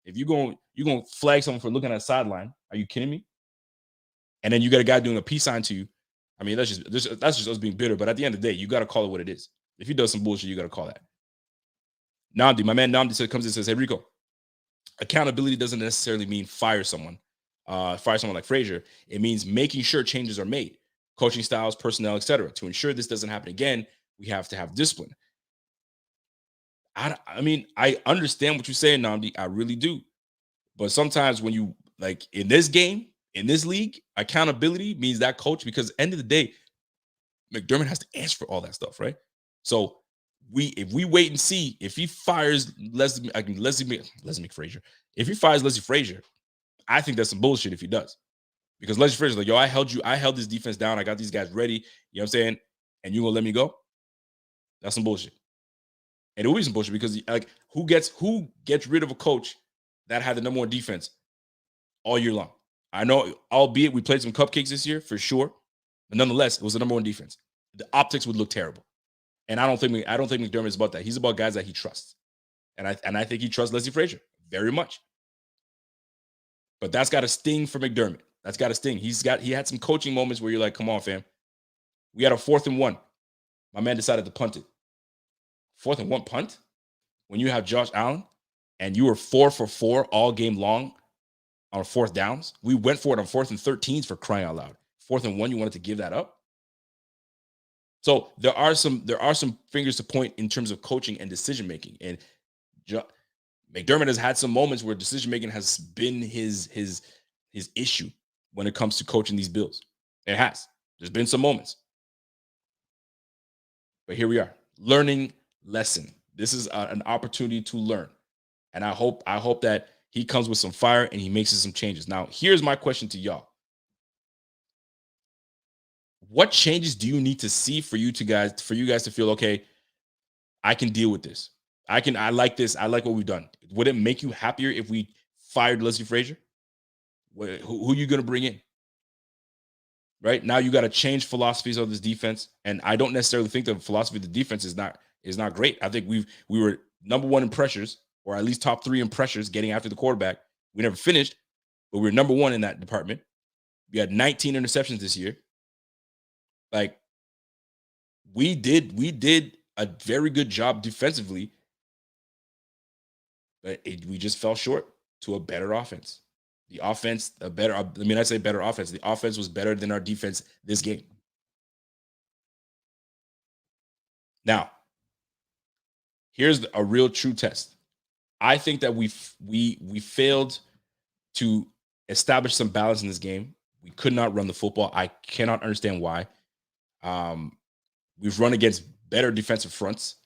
If you're going to flag someone for looking at a sideline, are you kidding me? And then you got a guy doing a peace sign to you. That's just us being bitter. But at the end of the day, you got to call it what it is. If he does some bullshit, you got to call that. Namdi, my man Namdi comes in and says, hey, Rico, accountability doesn't necessarily mean fire someone like Frazier. It means making sure changes are made, coaching styles, personnel, etc. To ensure this doesn't happen again, we have to have discipline. I understand what you're saying, Namdi. I really do. But sometimes when you, like in this game, in this league, accountability means that coach, because at the end of the day, McDermott has to answer for all that stuff, right? So if we wait and see if he fires Leslie Frazier, if he fires Leslie Frazier, I think that's some bullshit if he does. Because Leslie Frazier's like, yo, I held this defense down. I got these guys ready. You know what I'm saying? And you gonna let me go? That's some bullshit. And it will be some bullshit because like who gets rid of a coach that had the number one defense all year long? I know, albeit we played some cupcakes this year for sure, but nonetheless, it was the number one defense. The optics would look terrible, and I don't think McDermott is about that. He's about guys that he trusts, and I think he trusts Leslie Frazier very much. But that's got to sting for McDermott. That's got to sting. He had some coaching moments where you're like, come on, fam. We had a 4th and 1. My man decided to punt it. 4th and 1 punt? When you have Josh Allen and you were 4 for 4 all game long on 4th downs. We went for it on 4th and 13s, for crying out loud. 4th and 1, you wanted to give that up? So there are some fingers to point in terms of coaching and decision making. And McDermott has had some moments where decision making has been his issue when it comes to coaching these Bills. It has. There's been some moments. But here we are, learning lesson. This is an opportunity to learn. And I hope that he comes with some fire and he makes some changes. Now, here's my question to y'all. What changes do you need to see for you guys to feel, okay, I can deal with this. I like this. I like what we've done. Would it make you happier if we fired Leslie Frazier? Who are you going to bring in? Right now, you got to change philosophies of this defense. And I don't necessarily think the philosophy of the defense is not great. I think we were number 1 in pressures, or at least top 3 in pressures getting after the quarterback. We never finished, but we were number 1 in that department. We had 19 interceptions this year. Like, we did a very good job defensively, but we just fell short to a better offense. The offense, I say better offense. The offense was better than our defense this game. Now, here's a real true test. I think that we failed to establish some balance in this game. We could not run the football. I cannot understand why. We've run against better defensive fronts,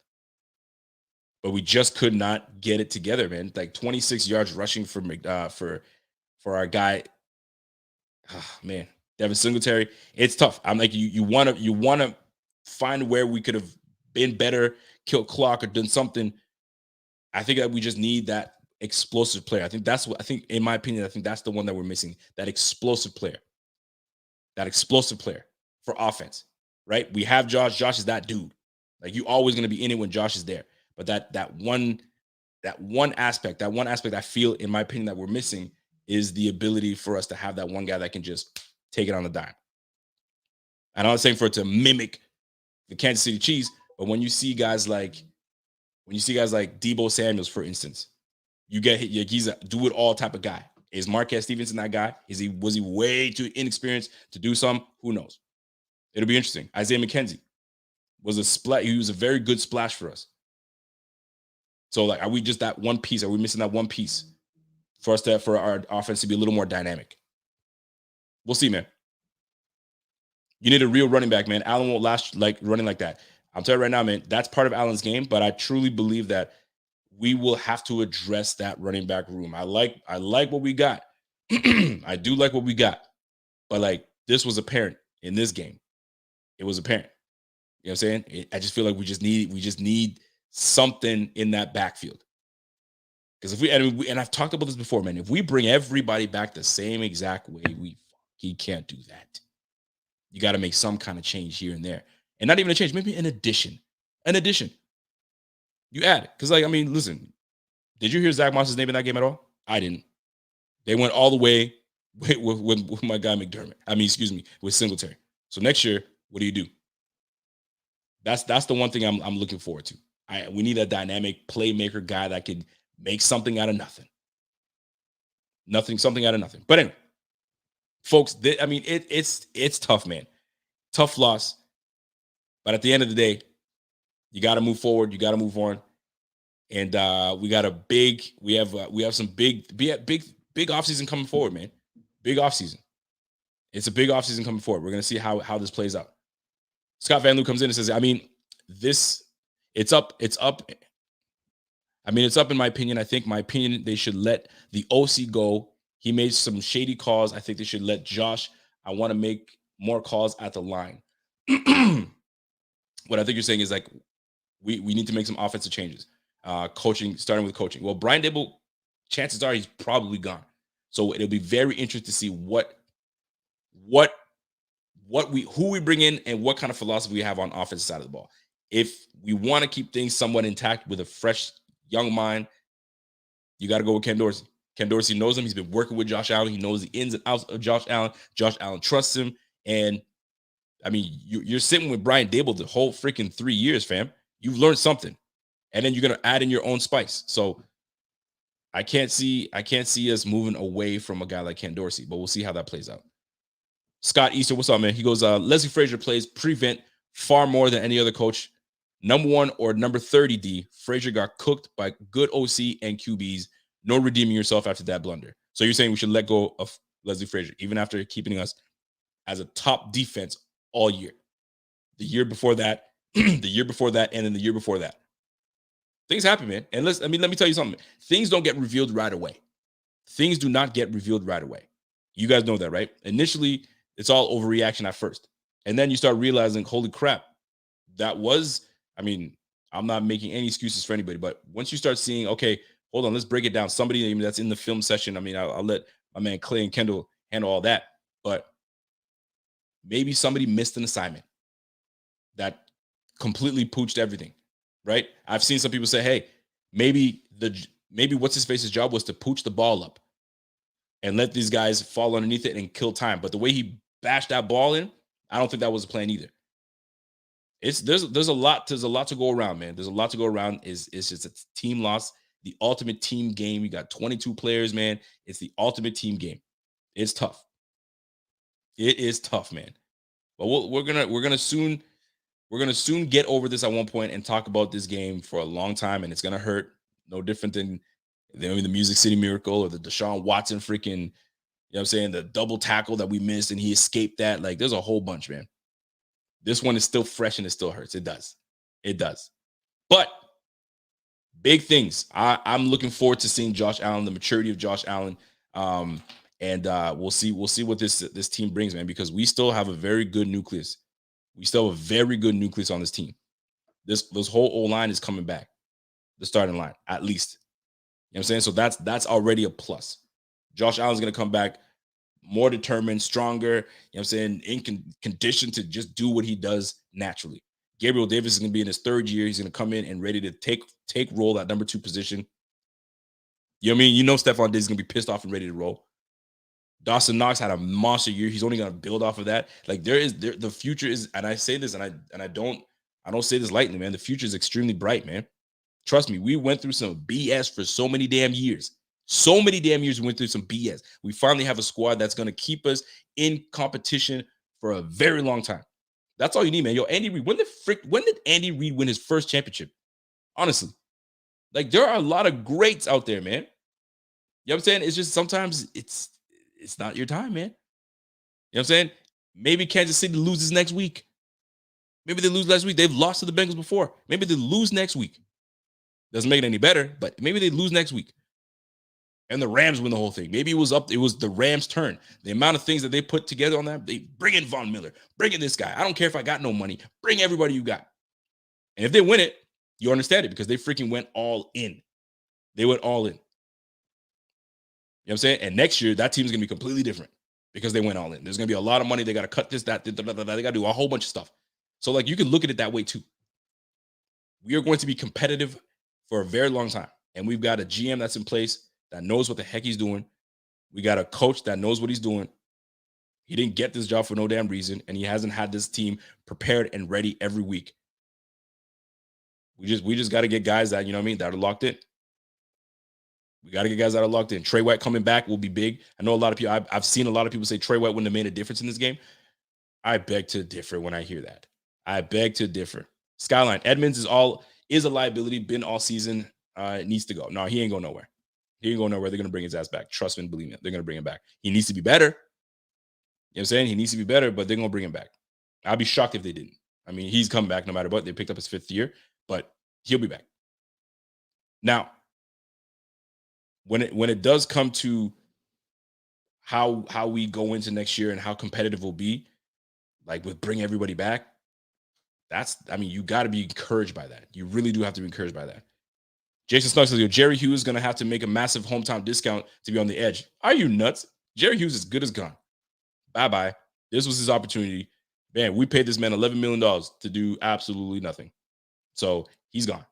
but we just could not get it together, man. Like 26 yards rushing for our guy. Oh, man, Devin Singletary. It's tough. I'm like, you want to find where we could have been better, killed clock, or done something. I think that we just need that explosive player. In my opinion, I think that's the one that we're missing. That explosive player for offense, right? We have Josh. Josh is that dude. Like, you always going to be in it when Josh is there. But that one aspect I feel, in my opinion, that we're missing is the ability for us to have that one guy that can just take it on the dime. And I'm not saying for it to mimic the Kansas City Chiefs, but when you see guys like Deebo Samuels, for instance, you get hit. He's a do it all type of guy. Is Marquez Stevenson that guy? Was he way too inexperienced to do some? Who knows? It'll be interesting. Isaiah McKenzie was a splash. He was a very good splash for us. So, like, are we just that one piece? Are we missing that one piece for our offense to be a little more dynamic? We'll see, man. You need a real running back, man. Allen won't last like running like that. I'm telling you right now, man, that's part of Allen's game, but I truly believe that we will have to address that running back room. I like what we got. I do like what we got. But like this was apparent in this game. It was apparent. You know what I'm saying? I just feel like we just need something in that backfield. Because if we and I've talked about this before, man, if we bring everybody back the same exact way, he can't do that. You got to make some kind of change here and there. And not even a change, maybe an addition. An addition. You add it. Because, like, I mean, listen, did you hear Zach Moss's name in that game at all? I didn't. They went all the way with my guy McDermott. With Singletary. So next year, what do you do? That's the one thing I'm looking forward to. We need a dynamic playmaker guy that can make something out of nothing. Something out of nothing. But anyway, folks, it's tough, man. Tough loss. But at the end of the day, you got to move forward. You got to move on. And we have some big offseason coming forward, man. Big offseason. It's a big offseason coming forward. We're going to see how this plays out. Scott Van Loo comes in and says, it's up. It's up in my opinion. I think they should let the OC go. He made some shady calls. I think they should let Josh. I want to make more calls at the line. What I think you're saying is like, we need to make some offensive changes. Coaching, starting with coaching. Well, Brian Dable, chances are he's probably gone. So it'll be very interesting to see who we bring in and what kind of philosophy we have on offensive side of the ball. If we want to keep things somewhat intact with a fresh young mind, you got to go with Ken Dorsey. Ken Dorsey knows him. He's been working with Josh Allen. He knows the ins and outs of Josh Allen. Josh Allen trusts him. And I mean, you're sitting with Brian Dable the whole freaking 3 years, fam. You've learned something. And then you're going to add in your own spice. So I can't see us moving away from a guy like Ken Dorsey, but we'll see how that plays out. Scott Easter, what's up, man? He goes, Leslie Frazier plays prevent far more than any other coach. Number 1 or number 30 D. Frazier got cooked by good OC and QBs. No redeeming yourself after that blunder. So you're saying we should let go of Leslie Frazier, even after keeping us as a top defense all year. The year before that, the year before that, and then the year before that. Things happen, man. And let me tell you something. Things don't get revealed right away. Things do not get revealed right away. You guys know that, right? Initially, it's all overreaction at first. And then you start realizing, holy crap, I'm not making any excuses for anybody, but once you start seeing, okay, hold on, let's break it down. Somebody that's in the film session, I'll let my man Clay and Kendall handle all that. But maybe somebody missed an assignment that completely pooched everything, right? I've seen some people say, hey, maybe what's his face's job was to pooch the ball up and let these guys fall underneath it and kill time. But the way he bashed that ball in, I don't think that was the plan either. There's a lot to go around, man. There's a lot to go around. It's just a team loss, the ultimate team game. You got 22 players, man. It's the ultimate team game. It's tough. It is tough, man. But we're gonna soon get over this at one point and talk about this game for a long time, and it's gonna hurt. No different than the Music City Miracle or the Deshaun Watson freaking, you know what I'm saying, the double tackle that we missed and he escaped that. Like, there's a whole bunch, man. This one is still fresh and it still hurts. It does. But big things. I'm looking forward to seeing Josh Allen, the maturity of Josh Allen. And we'll see what this team brings, man, because we still have a very good nucleus. We still have a very good nucleus on this team. This whole O-line is coming back, the starting line, at least. You know what I'm saying? So that's already a plus. Josh Allen's going to come back more determined, stronger, you know what I'm saying, in condition to just do what he does naturally. Gabriel Davis is going to be in his 3rd year. He's going to come in and ready to take role at number 2 position. You know what I mean? You know Stephon Diggs is going to be pissed off and ready to roll. Dawson Knox had a monster year. He's only going to build off of that. Like the future is, and I say this, and I don't say this lightly, man. The future is extremely bright, man. Trust me, we went through some BS for so many damn years. So many damn years we went through some BS. We finally have a squad that's going to keep us in competition for a very long time. That's all you need, man. Yo, Andy Reid, when did Andy Reid win his first championship? Honestly. Like, there are a lot of greats out there, man. You know what I'm saying? It's just sometimes it's not your time, man. You know what I'm saying? Maybe Kansas City loses next week. Maybe they lose last week. They've lost to the Bengals before. Maybe they lose next week. Doesn't make it any better, but maybe they lose next week. And the Rams win the whole thing. Maybe it was the Rams' turn. The amount of things that they put together on that, they bring in Von Miller, bring in this guy. I don't care if I got no money. Bring everybody you got. And if they win it, you understand it because they freaking went all in. They went all in. You know what I'm saying? And next year, that team's going to be completely different because they went all in. There's going to be a lot of money. They got to cut this, that, they got to do a whole bunch of stuff. So, like, you can look at it that way, too. We are going to be competitive for a very long time. And we've got a GM that's in place that knows what the heck he's doing. We got a coach that knows what he's doing. He didn't get this job for no damn reason, and he hasn't had this team prepared and ready every week. We just got to get guys that, you know what I mean, that are locked in. We got to get guys that are locked in. Trey White coming back will be big. I know a lot of people, I've seen a lot of people say Trey White wouldn't have made a difference in this game. I beg to differ when I hear that. I beg to differ. Skyline, Edmonds is a liability, been all season, needs to go. No, he ain't going nowhere. He ain't going nowhere. They're going to bring his ass back. Trust me, believe me. They're going to bring him back. He needs to be better. You know what I'm saying? He needs to be better, but they're going to bring him back. I'd be shocked if they didn't. I mean, he's come back no matter what. They picked up his 5th year, but he'll be back. Now, when it does come to how we go into next year and how competitive we'll be, like with bring everybody back, you got to be encouraged by that. You really do have to be encouraged by that. Jason Snug says, Jerry Hughes is going to have to make a massive hometown discount to be on the edge. Are you nuts? Jerry Hughes is good as gone. Bye-bye. This was his opportunity. Man, we paid this man $11 million to do absolutely nothing. So he's gone.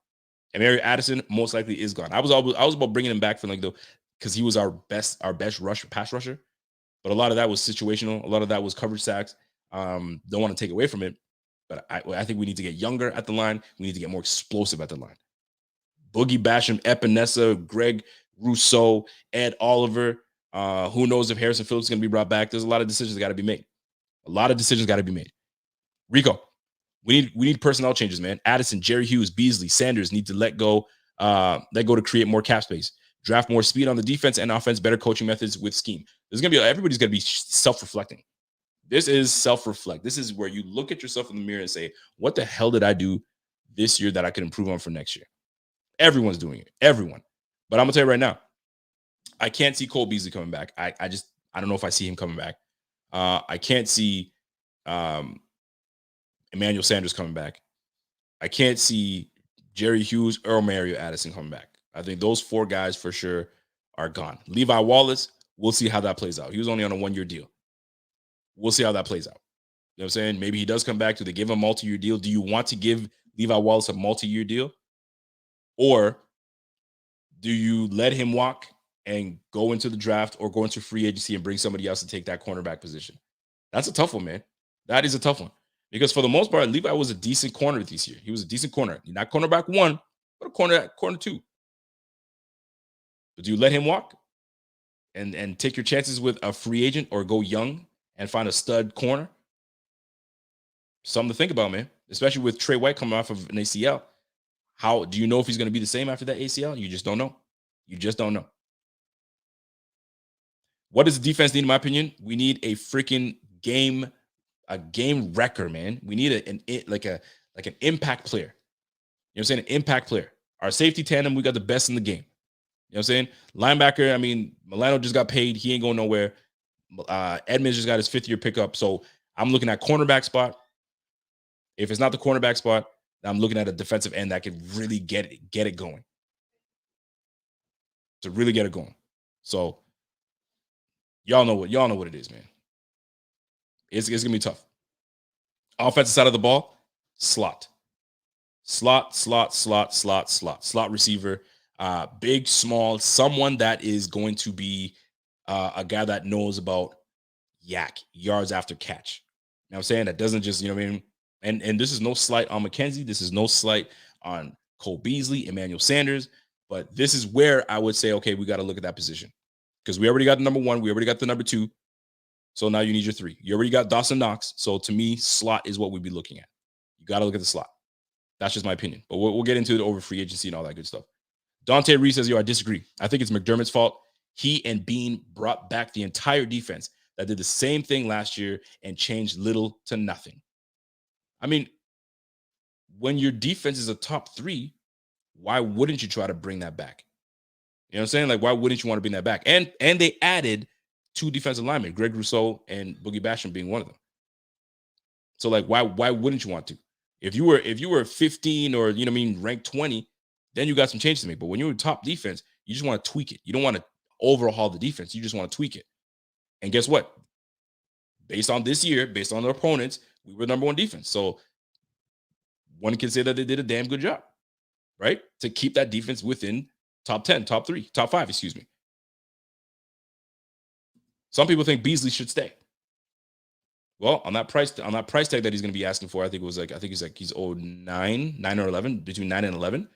And Mary Addison most likely is gone. I was about bringing him back for because he was our best pass rusher. But a lot of that was situational. A lot of that was coverage sacks. Don't want to take away from it. But I think we need to get younger at the line. We need to get more explosive at the line. Boogie Basham, Epinesa, Greg Rousseau, Ed Oliver. Who knows if Harrison Phillips is going to be brought back? There's a lot of decisions got to be made. Rico, we need personnel changes, man. Addison, Jerry Hughes, Beasley, Sanders need to let go to create more cap space. Draft more speed on the defense and offense, better coaching methods with scheme. Everybody's going to be self-reflecting. This is self-reflect. This is where you look at yourself in the mirror and say, what the hell did I do this year that I could improve on for next year? Everyone's doing it. Everyone. But I'm going to tell you right now, I can't see Cole Beasley coming back. I don't know if I see him coming back. I can't see Emmanuel Sanders coming back. I can't see Jerry Hughes or Mario Addison coming back. I think those 4 guys for sure are gone. Levi Wallace, we'll see how that plays out. He was only on a 1-year deal. We'll see how that plays out. You know what I'm saying? Maybe he does come back. Do they give him a multi-year deal? Do you want to give Levi Wallace a multi-year deal? Or do you let him walk and go into the draft or go into free agency and bring somebody else to take that cornerback position? That's a tough one, man. That is a tough one. Because for the most part, Levi was a decent corner this year. He was a decent corner. Not cornerback 1, but a corner 2. But do you let him walk and take your chances with a free agent or go young and find a stud corner? Something to think about, man. Especially with Trey White coming off of an ACL. How do you know if he's going to be the same after that ACL? You just don't know. You just don't know. What does the defense need, in my opinion? We need a freaking game wrecker, man. We need an impact player. You know what I'm saying? An impact player. Our safety tandem, we got the best in the game. You know what I'm saying? Linebacker, Milano just got paid. He ain't going nowhere. Edmonds just got his 5th year pickup. So I'm looking at cornerback spot. If it's not the cornerback spot, I'm looking at a defensive end that could really get it going. To really get it going. So y'all know what it is, man. It's gonna be tough. Offensive side of the ball, slot receiver, big, small, someone that is going to be a guy that knows about yards after catch. You know what I'm saying? That doesn't just, you know what I mean? And this is no slight on McKenzie. This is no slight on Cole Beasley, Emmanuel Sanders. But this is where I would say, okay, we got to look at that position. Because we already got the number 1. We already got the number 2. So now you need your 3. You already got Dawson Knox. So to me, slot is what we'd be looking at. You got to look at the slot. That's just my opinion. But we'll get into it over free agency and all that good stuff. Dante Reed says, I disagree. I think it's McDermott's fault. He and Bean brought back the entire defense that did the same thing last year and changed little to nothing. I mean, when your defense is a top 3, why wouldn't you try to bring that back? You know what I'm saying? Like, why wouldn't you want to bring that back? And they added 2 defensive linemen, Greg Rousseau and Boogie Basham being one of them. So, like, why wouldn't you want to? If you were 15 or, you know what I mean, ranked 20, then you got some changes to make. But when you're a top defense, you just want to tweak it. You don't want to overhaul the defense. You just want to tweak it. And guess what? Based on this year, based on their opponents, we were number 1 defense. So one can say that they did a damn good job, right? To keep that defense within top 10, top 3, top 5, excuse me. Some people think Beasley should stay. Well, on that price tag that he's going to be asking for, he's owed 9 or 11, between 9 and 11.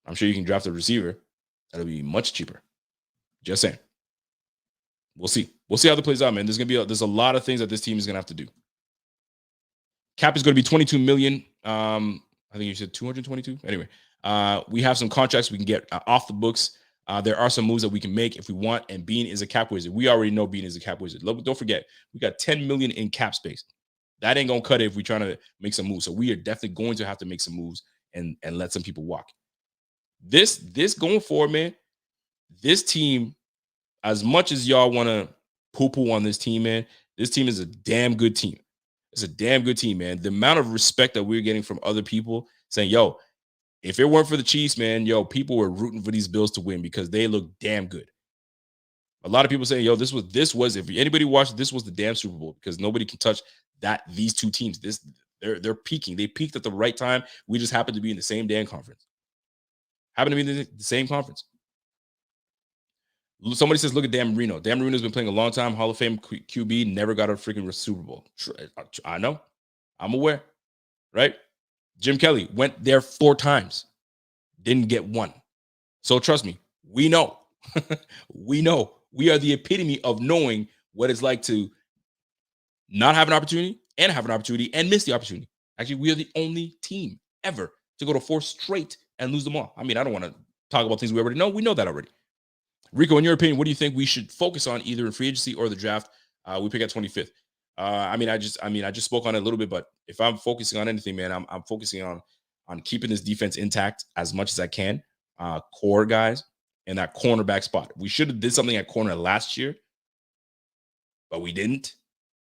I'm sure you can draft a receiver that'll be much cheaper. Just saying. We'll see. We'll see how that plays out, man. There's a lot of things that this team is going to have to do. Cap is going to be $22 million. I think you said 222. Anyway, we have some contracts we can get off the books. There are some moves that we can make if we want, and Bean is a cap wizard. We already know Bean is a cap wizard. Don't forget, we got $10 million in cap space. That ain't gonna cut it if we're trying to make some moves. So we are definitely going to have to make some moves and let some people walk. This going forward, man, this team, as much as y'all want to poo-poo on this team, man, this team is a damn good team. It's a damn good team, man. The amount of respect that we're getting from other people saying, yo, if it weren't for the Chiefs, man, people were rooting for these Bills to win because they look damn good. A lot of people saying, this was, if anybody watched, this was the damn Super Bowl because nobody can touch these 2 teams. They're peaking. They peaked at the right time. We just happen to be in the same damn conference. Happen to be in the same conference. Somebody says, look at Dan Marino. Dan Marino's been playing a long time. Hall of Fame QB, never got a freaking Super Bowl. I know. I'm aware. Right? Jim Kelly went there 4 times. Didn't get 1. So trust me, we know. We know. We are the epitome of knowing what it's like to not have an opportunity and have an opportunity and miss the opportunity. Actually, we are the only team ever to go to 4 straight and lose them all. I mean, I don't want to talk about things we already know. We know that already. Rico, in your opinion, what do you think we should focus on either in free agency or the draft? We pick at 25th. I just spoke on it a little bit, but if I'm focusing on anything, man, I'm focusing on keeping this defense intact as much as I can. Core guys and that cornerback spot. We should have did something at corner last year, but we didn't.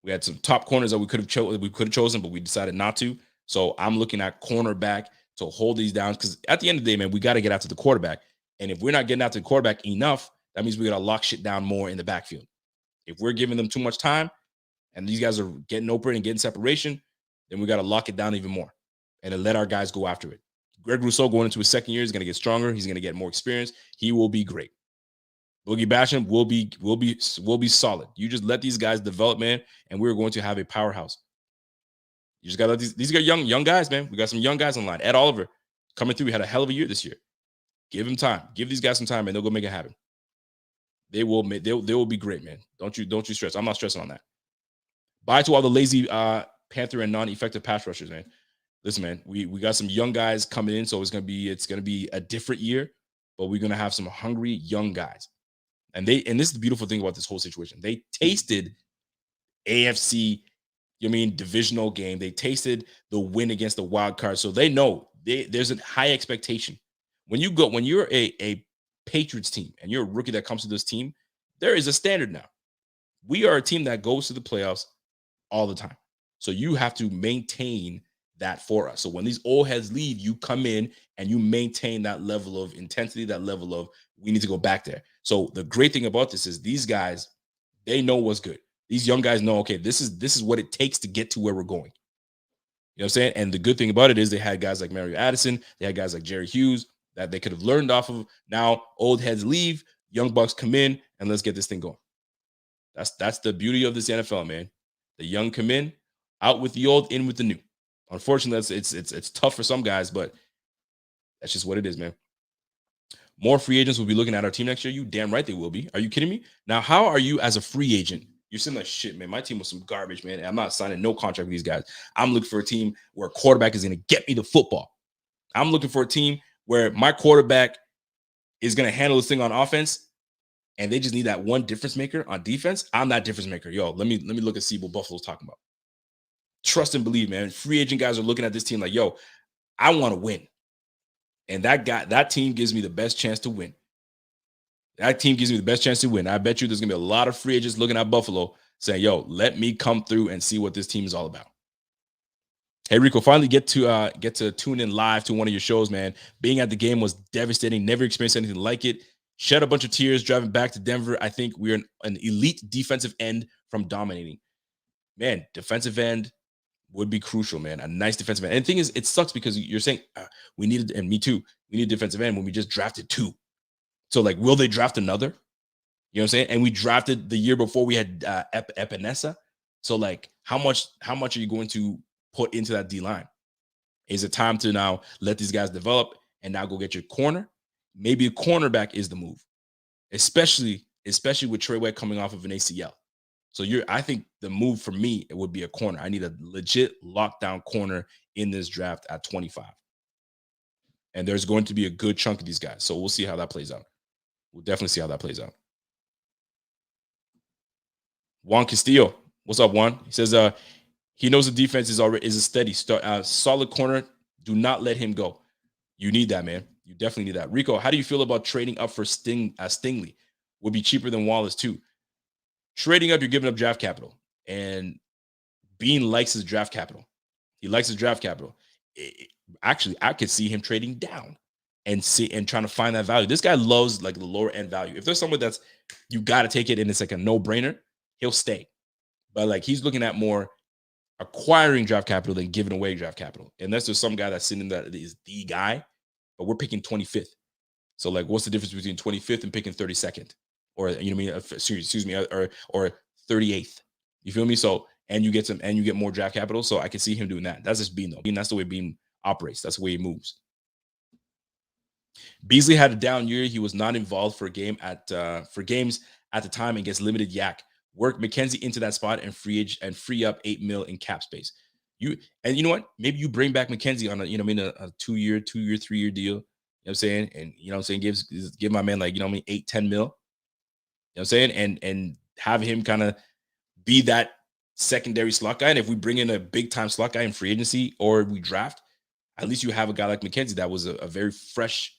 We had some top corners that we could have chosen, but we decided not to. So I'm looking at cornerback to hold these down because at the end of the day, man, we got to get after the quarterback. And if we're not getting after the quarterback enough, that means we got to lock shit down more in the backfield. If we're giving them too much time, and these guys are getting open and getting separation, then we got to lock it down even more and then let our guys go after it. Greg Rousseau going into his second year is going to get stronger. He's going to get more experience. He will be great. Boogie Basham will be solid. You just let these guys develop, man, and we're going to have a powerhouse. You just got to let these are young guys, man. We got some young guys online. Ed Oliver coming through. We had a hell of a year this year. Give him time. Give these guys some time, and they'll go make it happen. They will be great, man. Don't you stress. I'm not stressing on that. Bye to all the lazy Panther and non-effective pass rushers, man. Listen, man, we got some young guys coming in, so it's gonna be a different year, but we're gonna have some hungry young guys. And this is the beautiful thing about this whole situation. They tasted AFC, divisional game. They tasted the win against the wild card, so they know there's a high expectation. When you're a Patriots team and you're a rookie that comes to this team, there is a standard now. We are a team that goes to the playoffs all the time. So you have to maintain that for us. So when these old heads leave, you come in and you maintain that level of intensity, that level of we need to go back there. So the great thing about this is these guys, they know what's good. These young guys know, okay, this is what it takes to get to where we're going. You know what I'm saying? And the good thing about it is they had guys like Mario Addison, they had guys like Jerry Hughes that they could have learned off of. Now old heads leave, Young bucks come in and let's get this thing going. That's the beauty of this NFL, man. The young come in, out with the old, in with the new. Unfortunately, it's tough for some guys, but that's just what it is, man. More free agents will be looking at our team next year. You damn right they will be. Are you kidding me? Now, how are you as a free agent? You're saying like, shit, man, my team was some garbage, man. I'm not signing no contract with these guys. I'm looking for a team where a quarterback is going to get me the football. I'm looking for a team where my quarterback is going to handle this thing on offense, and they just need that one difference maker on defense. I'm that difference maker. Yo, let me look and see what Buffalo's talking about. Trust and believe, man. Free agent guys are looking at this team like, yo, I want to win. And that team gives me the best chance to win. That team gives me the best chance to win. I bet you there's going to be a lot of free agents looking at Buffalo saying, yo, let me come through and see what this team is all about. Hey, Rico, finally get to tune in live to one of your shows, man. Being at the game was devastating. Never experienced anything like it. Shed a bunch of tears driving back to Denver. I think we're an elite defensive end from dominating. Man, defensive end would be crucial, man. A nice defensive end. And the thing is, it sucks because you're saying we needed, and me too, we need a defensive end when we just drafted 2. So, like, will they draft another? You know what I'm saying? And we drafted the year before we had Epinesa. So, like, how much are you going to put into that D-line? Is it time to now let these guys develop and now go get your corner? Maybe a cornerback is the move, especially with Trey White coming off of an ACL. So I think the move for me, it would be a corner. I need a legit lockdown corner in this draft at 25. And there's going to be a good chunk of these guys. So we'll see how that plays out. We'll definitely see how that plays out. Juan Castillo. What's up, Juan? He says he knows the defense is a steady start, solid corner. Do not let him go. You need that, man. You definitely need that. Rico, how do you feel about trading up for Stingley? Would be cheaper than Wallace too. Trading up, you're giving up draft capital. And Bean likes his draft capital. He likes his draft capital. Actually, I could see him trading down and trying to find that value. This guy loves like the lower end value. If there's someone that's you got to take it and it's like a no-brainer, he'll stay. But like he's looking at more acquiring draft capital than giving away draft capital. Unless there's some guy that's sitting that is the guy, but we're picking 25th. So like, what's the difference between 25th and picking 32nd? Or you know what I mean? Excuse me, or 38th. You feel me? So and you get more draft capital. So I can see him doing that. That's just Bean though. Bean, that's the way Bean operates. That's the way he moves. Beasley had a down year. He was not involved for games at the time and gets limited yak. Work McKenzie into that spot and free up $8 million in cap space. You know what? Maybe you bring back McKenzie on a 2-year, 3-year deal. You know what I'm saying? And you know what I'm saying, give my man like, you know what I mean, 8-10 mil. You know what I'm saying? And have him kind of be that secondary slot guy. And if we bring in a big time slot guy in free agency or we draft, at least you have a guy like McKenzie that was a very fresh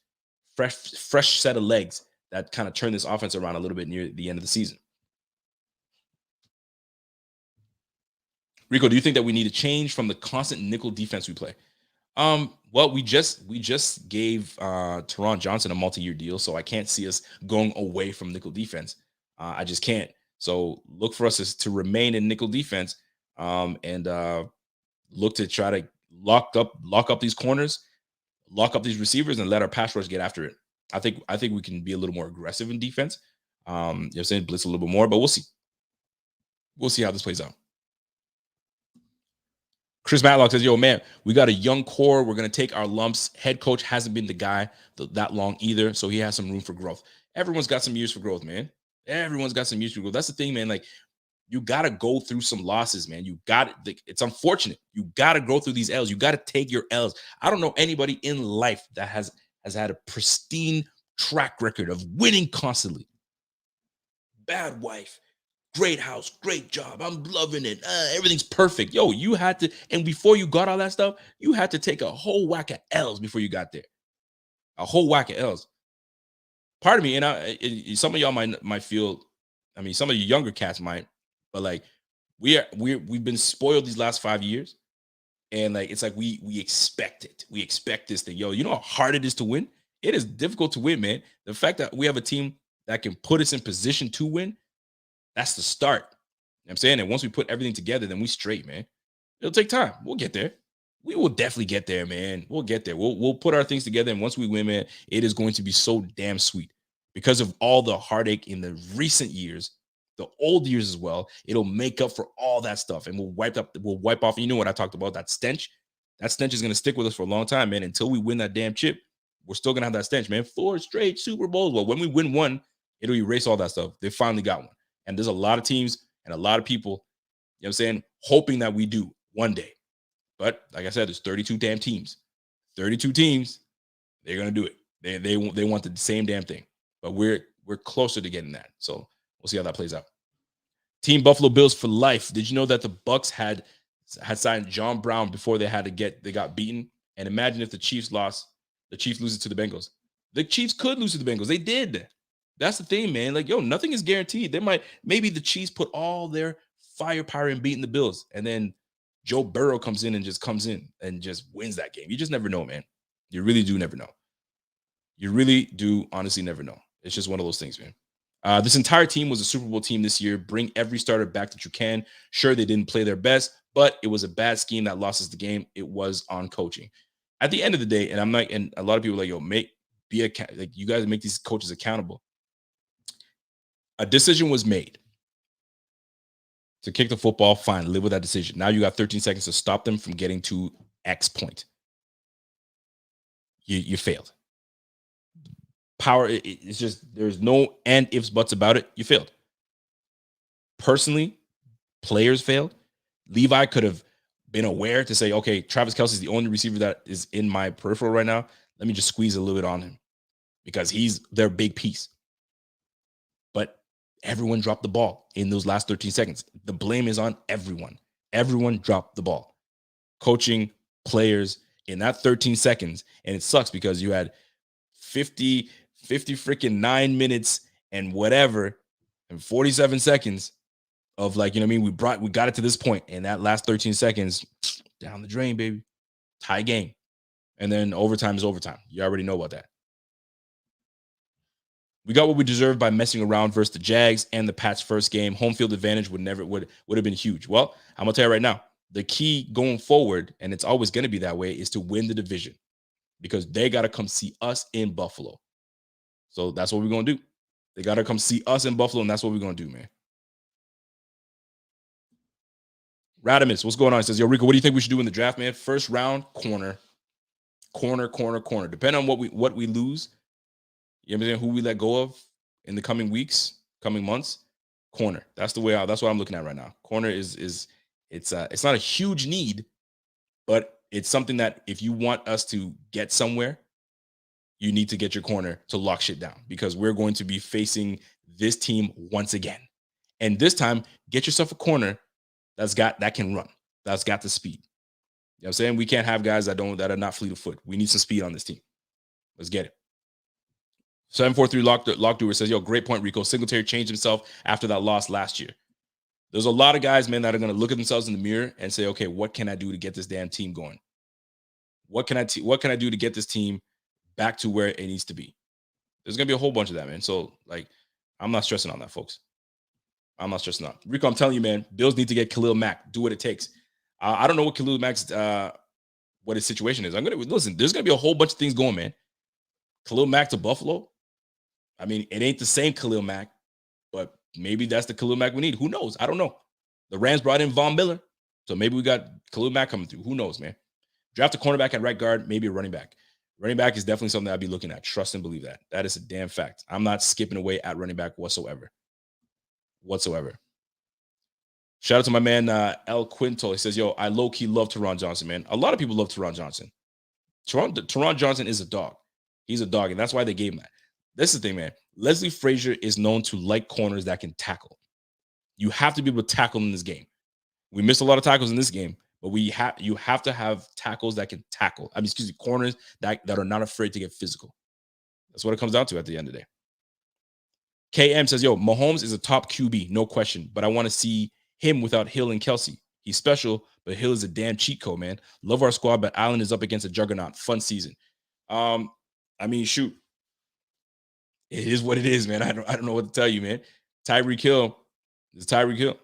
set of legs that kind of turned this offense around a little bit near the end of the season. Rico, do you think that we need to change from the constant nickel defense we play? Well, we just gave Teron Johnson a multi-year deal, so I can't see us going away from nickel defense. I just can't. So look for us to remain in nickel defense and look to try to lock up these corners, lock up these receivers, and let our pass rush get after it. I think we can be a little more aggressive in defense. You know what I'm saying? Blitz a little bit more, but we'll see. We'll see how this plays out. Chris Matlock says, yo, man, we got a young core. We're going to take our lumps. Head coach hasn't been the guy that long either, so he has some room for growth. Everyone's got some years for growth, man. Everyone's got some years for growth. That's the thing, man. Like, you got to go through some losses, man. You got it. It's unfortunate. You got to go through these L's. You got to take your L's. I don't know anybody in life that has had a pristine track record of winning constantly. Bad wife. Great house, great job. I'm loving it. Everything's perfect. Yo, you had to, and before you got all that stuff, you had to take a whole whack of L's before you got there. A whole whack of L's. Pardon me, and some of y'all might feel, I mean, some of you younger cats might, but like we've been spoiled these last 5 years, and like it's like we expect it. We expect this thing. Yo, you know how hard it is to win? It is difficult to win, man. The fact that we have a team that can put us in position to win, that's the start. You know what I'm saying? And once we put everything together, then we straight, man. It'll take time. We'll get there. We will definitely get there, man. We'll get there. We'll put our things together. And once we win, man, it is going to be so damn sweet. because of all the heartache in the recent years, the old years as well. It'll make up for all that stuff, and we'll wipe off. You know what I talked about? That stench. That stench is going to stick with us for a long time, man. Until we win that damn chip, we're still going to have that stench, man. 4 straight Super Bowls. Well, when we win one, it'll erase all that stuff. They finally got one. And there's a lot of teams and a lot of people, you know what I'm saying, hoping that we do one day. But like I said, there's 32 damn teams. 32 teams, they're going to do it. They want the same damn thing. But we're closer to getting that. So we'll see how that plays out. Team Buffalo Bills for life. Did you know that the Bucs had signed John Brown before they got beaten? And imagine if the Chiefs lost, the Chiefs lose it to the Bengals. The Chiefs could lose to the Bengals. They did. That's the thing, man. Like, nothing is guaranteed. Maybe the Chiefs put all their firepower in beating the Bills, and then Joe Burrow comes in and just wins that game. You just never know, man. You really do never know. You really do honestly never know. It's just one of those things, man. This entire team was a Super Bowl team this year. Bring every starter back that you can. Sure, they didn't play their best, but it was a bad scheme that lost us the game. It was on coaching. At the end of the day, and a lot of people are like, you guys make these coaches accountable. A decision was made to kick the football. Fine, live with that decision. Now you got 13 seconds to stop them from getting to X point. You failed. Power, it's just, there's no and ifs, buts about it. You failed. Personally, players failed. Levi could have been aware to say, okay, Travis Kelce is the only receiver that is in my peripheral right now. Let me just squeeze a little bit on him because he's their big piece. But everyone dropped the ball in those last 13 seconds. The blame is on everyone. Everyone dropped the ball. Coaching, players, in that 13 seconds. And it sucks because you had 50 freaking 9 minutes and whatever and 47 seconds of, like, you know what I mean? We got it to this point, and that last 13 seconds down the drain, baby. Tie game. And then overtime is overtime. You already know about that. We got what we deserved by messing around versus the Jags and the Pats' first game. Home field advantage would have been huge. Well, I'm gonna tell you right now, the key going forward, and it's always going to be that way, is to win the division, because they got to come see us in Buffalo. So that's what we're going to do. They got to come see us in Buffalo, and that's what we're going to do, man. Radimus, what's going on? He says, yo, Rico, what do you think we should do in the draft, man? First round, corner. Depending on what we lose, you know what I'm saying, who we let go of in the coming weeks, coming months, corner. That's what I'm looking at right now. Corner is it's not a huge need, but it's something that if you want us to get somewhere, you need to get your corner to lock shit down, because we're going to be facing this team once again. And this time, get yourself a corner that can run, that's got the speed. You know what I'm saying? We can't have guys that are not fleet of foot. We need some speed on this team. Let's get it. 743 Lockdoer says, yo, great point, Rico. Singletary changed himself after that loss last year. There's a lot of guys, man, that are going to look at themselves in the mirror and say, okay, what can I do to get this damn team going? What can I do to get this team back to where it needs to be? There's going to be a whole bunch of that, man. So, like, I'm not stressing on that, folks. I'm not stressing on. Rico, I'm telling you, man, Bills need to get Khalil Mack. Do what it takes. I don't know what Khalil Mack's what his situation is. Listen, there's going to be a whole bunch of things going, man. Khalil Mack to Buffalo. I mean, it ain't the same Khalil Mack, but maybe that's the Khalil Mack we need. Who knows? I don't know. The Rams brought in Von Miller, so maybe we got Khalil Mack coming through. Who knows, man? Draft a cornerback at right guard, maybe a running back. Running back is definitely something I'd be looking at. Trust and believe that. That is a damn fact. I'm not skipping away at running back whatsoever. Shout out to my man, El Quinto. He says, yo, I low-key love Teron Johnson, man. A lot of people love Teron Johnson. Teron Johnson is a dog. He's a dog, and that's why they gave him that. This is the thing, man. Leslie Frazier is known to like corners that can tackle. You have to be able to tackle in this game. We missed a lot of tackles in this game, but you have to have tackles that can tackle. Corners that are not afraid to get physical. That's what it comes down to at the end of the day. KM says, yo, Mahomes is a top QB, no question, but I want to see him without Hill and Kelce. He's special, but Hill is a damn cheat code, man. Love our squad, but Allen is up against a juggernaut. Fun season. Shoot. It is what it is, man. I don't know what to tell you, man. Tyreek Hill is Tyreek Hill.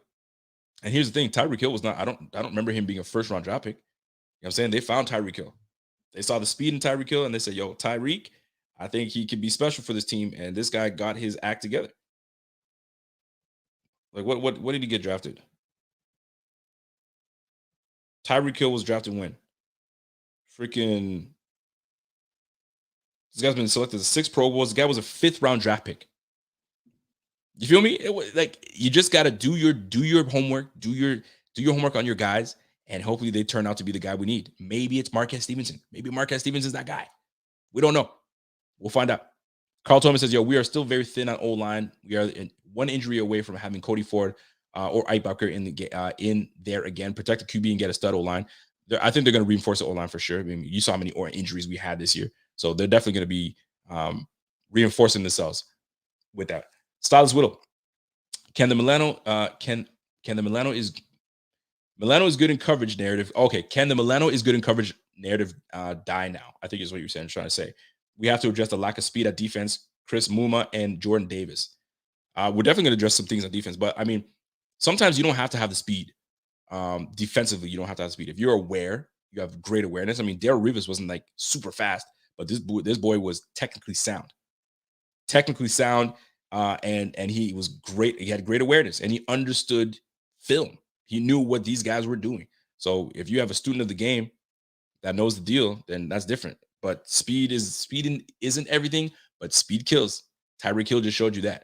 And here's the thing, Tyreek Hill was not, I don't remember him being a first round draft pick. You know what I'm saying? They found Tyreek Hill. They saw the speed in Tyreek Hill and they said, yo, Tyreek, I think he could be special for this team, and this guy got his act together. Like, what did he get drafted? Tyreek Hill was drafted when? Freaking, this guy's been selected as 6 Pro Bowls. This guy was a 5th round draft pick. You feel me? It was like, you just got to do your homework, do your homework on your guys, and hopefully they turn out to be the guy we need. Maybe it's Marquez Stevenson. Maybe Marquez Stevenson is that guy. We don't know. We'll find out. Carl Thomas says, yo, we are still very thin on O-line. We are one injury away from having Cody Ford or Eichbacher in there again. Protect the QB and get a stud O-line. I think they're going to reinforce the O-line for sure. I mean, you saw how many injuries we had this year. So they're definitely going to be reinforcing themselves with that. Stylus Whittle. Milano is good in coverage narrative. Okay, can the Milano is good in coverage narrative die now? I think is what you're saying, trying to say. We have to address the lack of speed at defense, Chris Muma and Jordan Davis. We're definitely going to address some things on defense, but I mean, sometimes you don't have to have the speed. Defensively, you don't have to have speed. If you're aware, you have great awareness. I mean, Darrelle Revis wasn't like super fast, but this boy was technically sound. And he was great. He had great awareness, and he understood film. He knew what these guys were doing. So if you have a student of the game that knows the deal, then that's different. But speed isn't everything, but speed kills. Tyreek Hill just showed you that.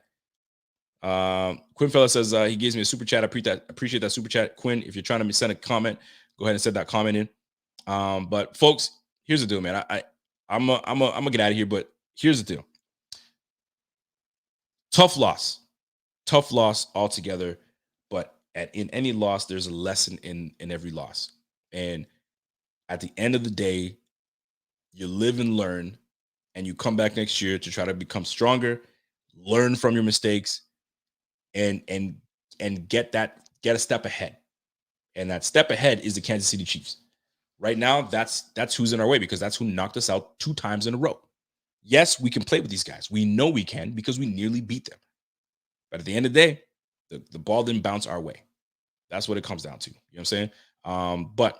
Quinn Fella says he gives me a super chat. I appreciate that super chat. Quinn, if you're trying to send a comment, go ahead and send that comment in. But folks, here's the deal, man. I'm gonna get out of here, but here's the deal. Tough loss altogether. But in any loss, there's a lesson in every loss. And at the end of the day, you live and learn, and you come back next year to try to become stronger, learn from your mistakes, and get a step ahead. And that step ahead is the Kansas City Chiefs. Right now, that's who's in our way, because that's who knocked us out 2 times in a row. Yes, we can play with these guys. We know we can because we nearly beat them. But at the end of the day, the ball didn't bounce our way. That's what it comes down to. You know what I'm saying? But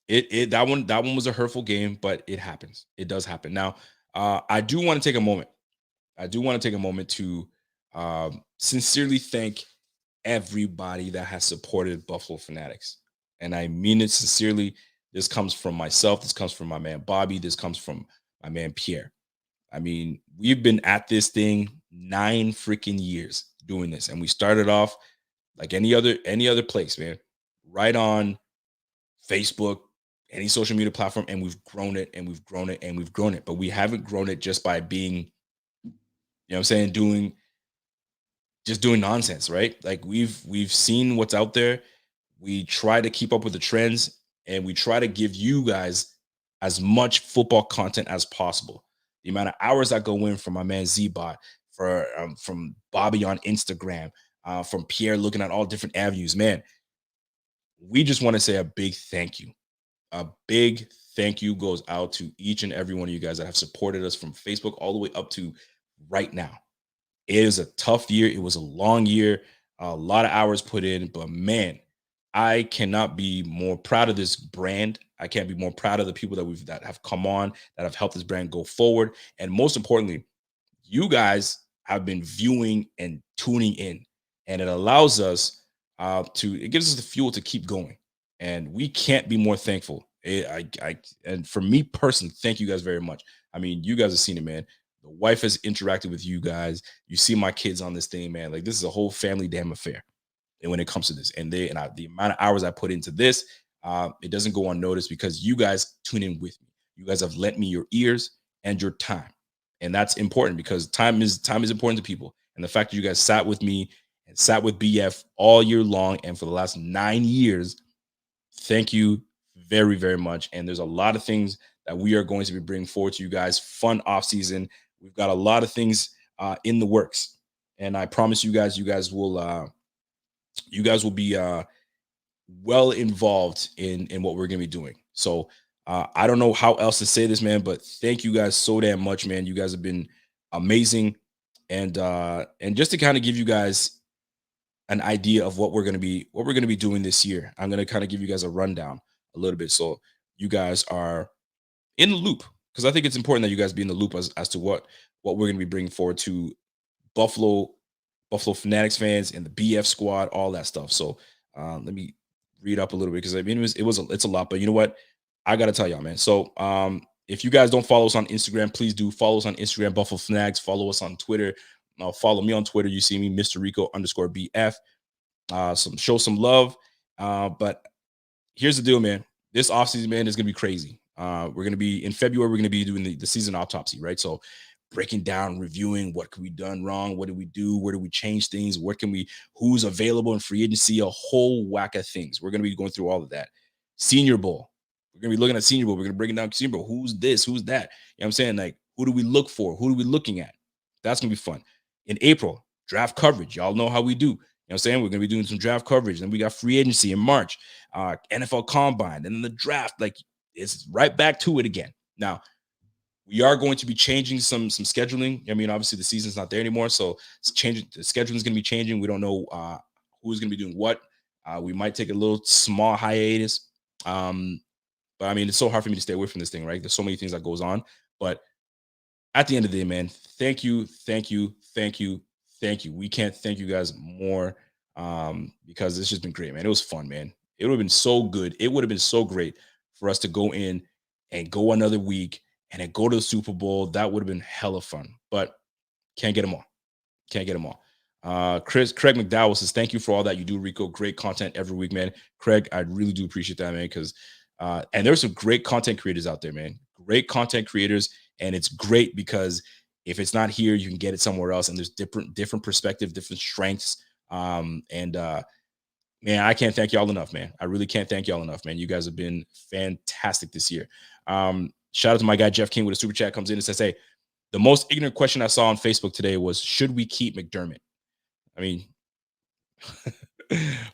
that one was a hurtful game, but it happens. It does happen. Now, I do want to take a moment. To sincerely thank everybody that has supported Buffalo Fanatics. And I mean it sincerely. This comes from myself. This comes from my man Bobby. This comes from my man Pierre. I mean, we've been at this thing 9 freaking years doing this. And we started off like any other place, man. Right on Facebook, any social media platform, and we've grown it and we've grown it and we've grown it. But we haven't grown it just by being, you know what I'm saying, doing nonsense, right? Like we've seen what's out there. We try to keep up with the trends, and we try to give you guys as much football content as possible. The amount of hours that go in from my man Z-Bot, from Bobby on Instagram, from Pierre looking at all different avenues, man. We just want to say a big thank you. A big thank you goes out to each and every one of you guys that have supported us from Facebook all the way up to right now. It is a tough year. It was a long year, a lot of hours put in, but man, I cannot be more proud of this brand. I can't be more proud of the people that have come on, that have helped this brand go forward. And most importantly, you guys have been viewing and tuning in, and it allows us it gives us the fuel to keep going. And we can't be more thankful. And for me personally, thank you guys very much. I mean, you guys have seen it, man. The wife has interacted with you guys. You see my kids on this thing, man. Like, this is a whole family damn affair. And when it comes to this, the amount of hours I put into this, it doesn't go unnoticed because you guys tune in with me. You guys have lent me your ears and your time. And that's important because time is important to people. And the fact that you guys sat with me and sat with BF all year long and for the last 9 years, thank you very, very much. And there's a lot of things that we are going to be bringing forward to you guys. Fun off season. We've got a lot of things in the works. And I promise you guys will be well involved in what we're going to be doing. So I don't know how else to say this, man, but thank you guys so damn much, man. You guys have been amazing. And just to kind of give you guys an idea of what we're going to be doing this year, I'm going to kind of give you guys a rundown a little bit so you guys are in the loop, because I think it's important that you guys be in the loop as to what we're going to be bringing forward to Buffalo Fanatics fans and the BF squad, all that stuff. So let me read up a little bit, because I mean it's a lot, but you know what? I got to tell y'all, man. So if you guys don't follow us on Instagram, please do follow us on Instagram, Buffalo Fanatics. Follow us on Twitter. Follow me on Twitter. You see me, Mr. Rico _BF. Show some love. But here's the deal, man. This offseason, man, is going to be crazy. We're going to be in February. We're going to be doing the season autopsy, right? So breaking down, reviewing what could we done wrong, what did we do, where do we change things, who's available in free agency, a whole whack of things. We're going to be going through all of that. Senior Bowl. We're going to be looking at Senior Bowl. We're going to break down Senior Bowl. Who's this? Who's that? You know what I'm saying? Like, who do we look for? Who are we looking at? That's going to be fun. In April, draft coverage. Y'all know how we do. You know what I'm saying? We're going to be doing some draft coverage. Then we got free agency in March, NFL Combine, and then the draft. Like, it's right back to it again. Now, we are going to be changing some scheduling. I mean, obviously, the season's not there anymore, so it's changing. The scheduling is going to be changing. We don't know who's going to be doing what. We might take a little small hiatus. But I mean, it's so hard for me to stay away from this thing, right? There's so many things that goes on. But at the end of the day, man, thank you. We can't thank you guys more because it's just been great, man. It was fun, man. It would have been so good. It would have been so great for us to go in and go another week and then go to the Super Bowl. That would have been hella fun. But can't get them all. Craig McDowell says, thank you for all that you do, Rico. Great content every week, man. Craig, I really do appreciate that, man, because and there's some great content creators out there, man. Great content creators. And it's great because if it's not here, you can get it somewhere else. And there's different perspectives, different strengths. Man, I can't thank y'all enough, man. I really can't thank y'all enough, man. You guys have been fantastic this year. Shout out to my guy, Jeff King, with a super chat, comes in and says, hey, the most ignorant question I saw on Facebook today was, should we keep McDermott? I mean,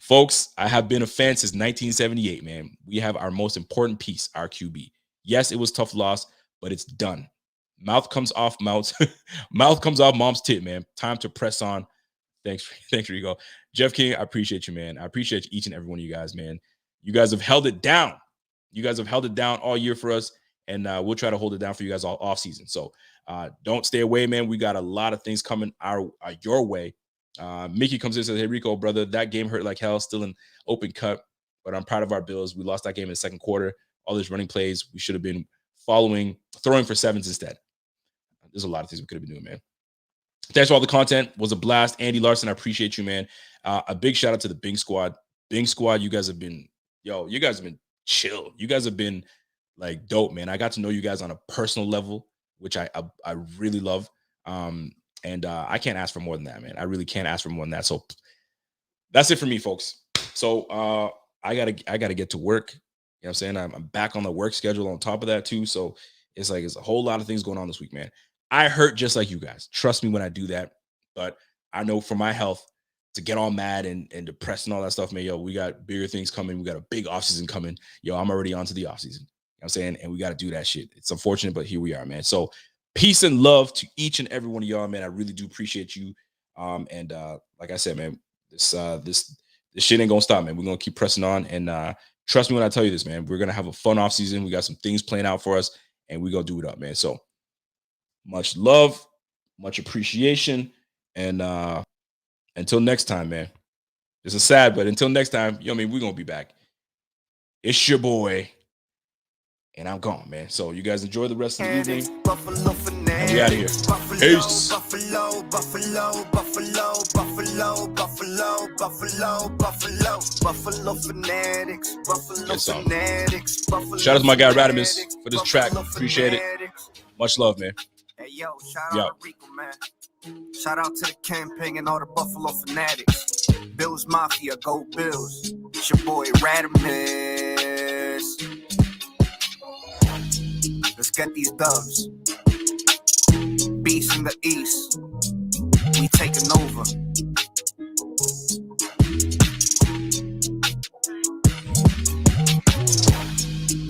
folks, I have been a fan since 1978, man. We have our most important piece, our QB. Yes, it was a tough loss, but it's done. Mouth comes off mom's tit, man. Time to press on. Thanks, Rico. Jeff King, I appreciate you, man. I appreciate each and every one of you guys, man. You guys have held it down. You guys have held it down all year for us, and we'll try to hold it down for you guys all off season. So don't stay away, man. We got a lot of things coming your way. Mickey comes in and says, hey, Rico, brother, that game hurt like hell, still an open cut, but I'm proud of our Bills. We lost that game in the second quarter. All these running plays, we should have been throwing for sevens instead. There's a lot of things we could have been doing, man. Thanks for all the content. It was a blast. Andy Larson, I appreciate you, man. A big shout out to the Bing Squad. Bing Squad, you guys have been chill. You guys have been like dope, man. I got to know you guys on a personal level, which I really love. And I can't ask for more than that, man. I really can't ask for more than that. So that's it for me, folks. So I gotta get to work. You know what I'm saying? I'm back on the work schedule on top of that too. So it's a whole lot of things going on this week, man. I hurt just like you guys. Trust me when I do that. But I know for my health, to get all mad and depressed and all that stuff, man, yo, we got bigger things coming. We got a big offseason coming. Yo, I'm already on to the offseason. You know what I'm saying? And we got to do that shit. It's unfortunate, but here we are, man. So peace and love to each and every one of y'all, man. I really do appreciate you. And like I said, man, this shit ain't gonna stop, man. We're gonna keep pressing on. And trust me when I tell you this, man. We're gonna have a fun off season. We got some things playing out for us, and we're gonna do it up, man. So much love, much appreciation, and until next time, man. This is sad, but until next time, you know what I mean, we're gonna be back. It's your boy. And I'm gone, man. So you guys enjoy the rest of the evening. And we out of here. Peace. Buffalo, Buffalo, Buffalo, Buffalo, Buffalo, Buffalo, Buffalo, Buffalo Fanatics, Buffalo Fanatics, Buffalo. Shout out to my guy Radimus for this track. Appreciate it. Much love, man. Hey, yo, shout out to Rico, man. Shout out to the campaign and all the Buffalo Fanatics. Bills Mafia, go Bills. It's your boy Radimus. Let's get these dubs. Beast in the East. We taking over.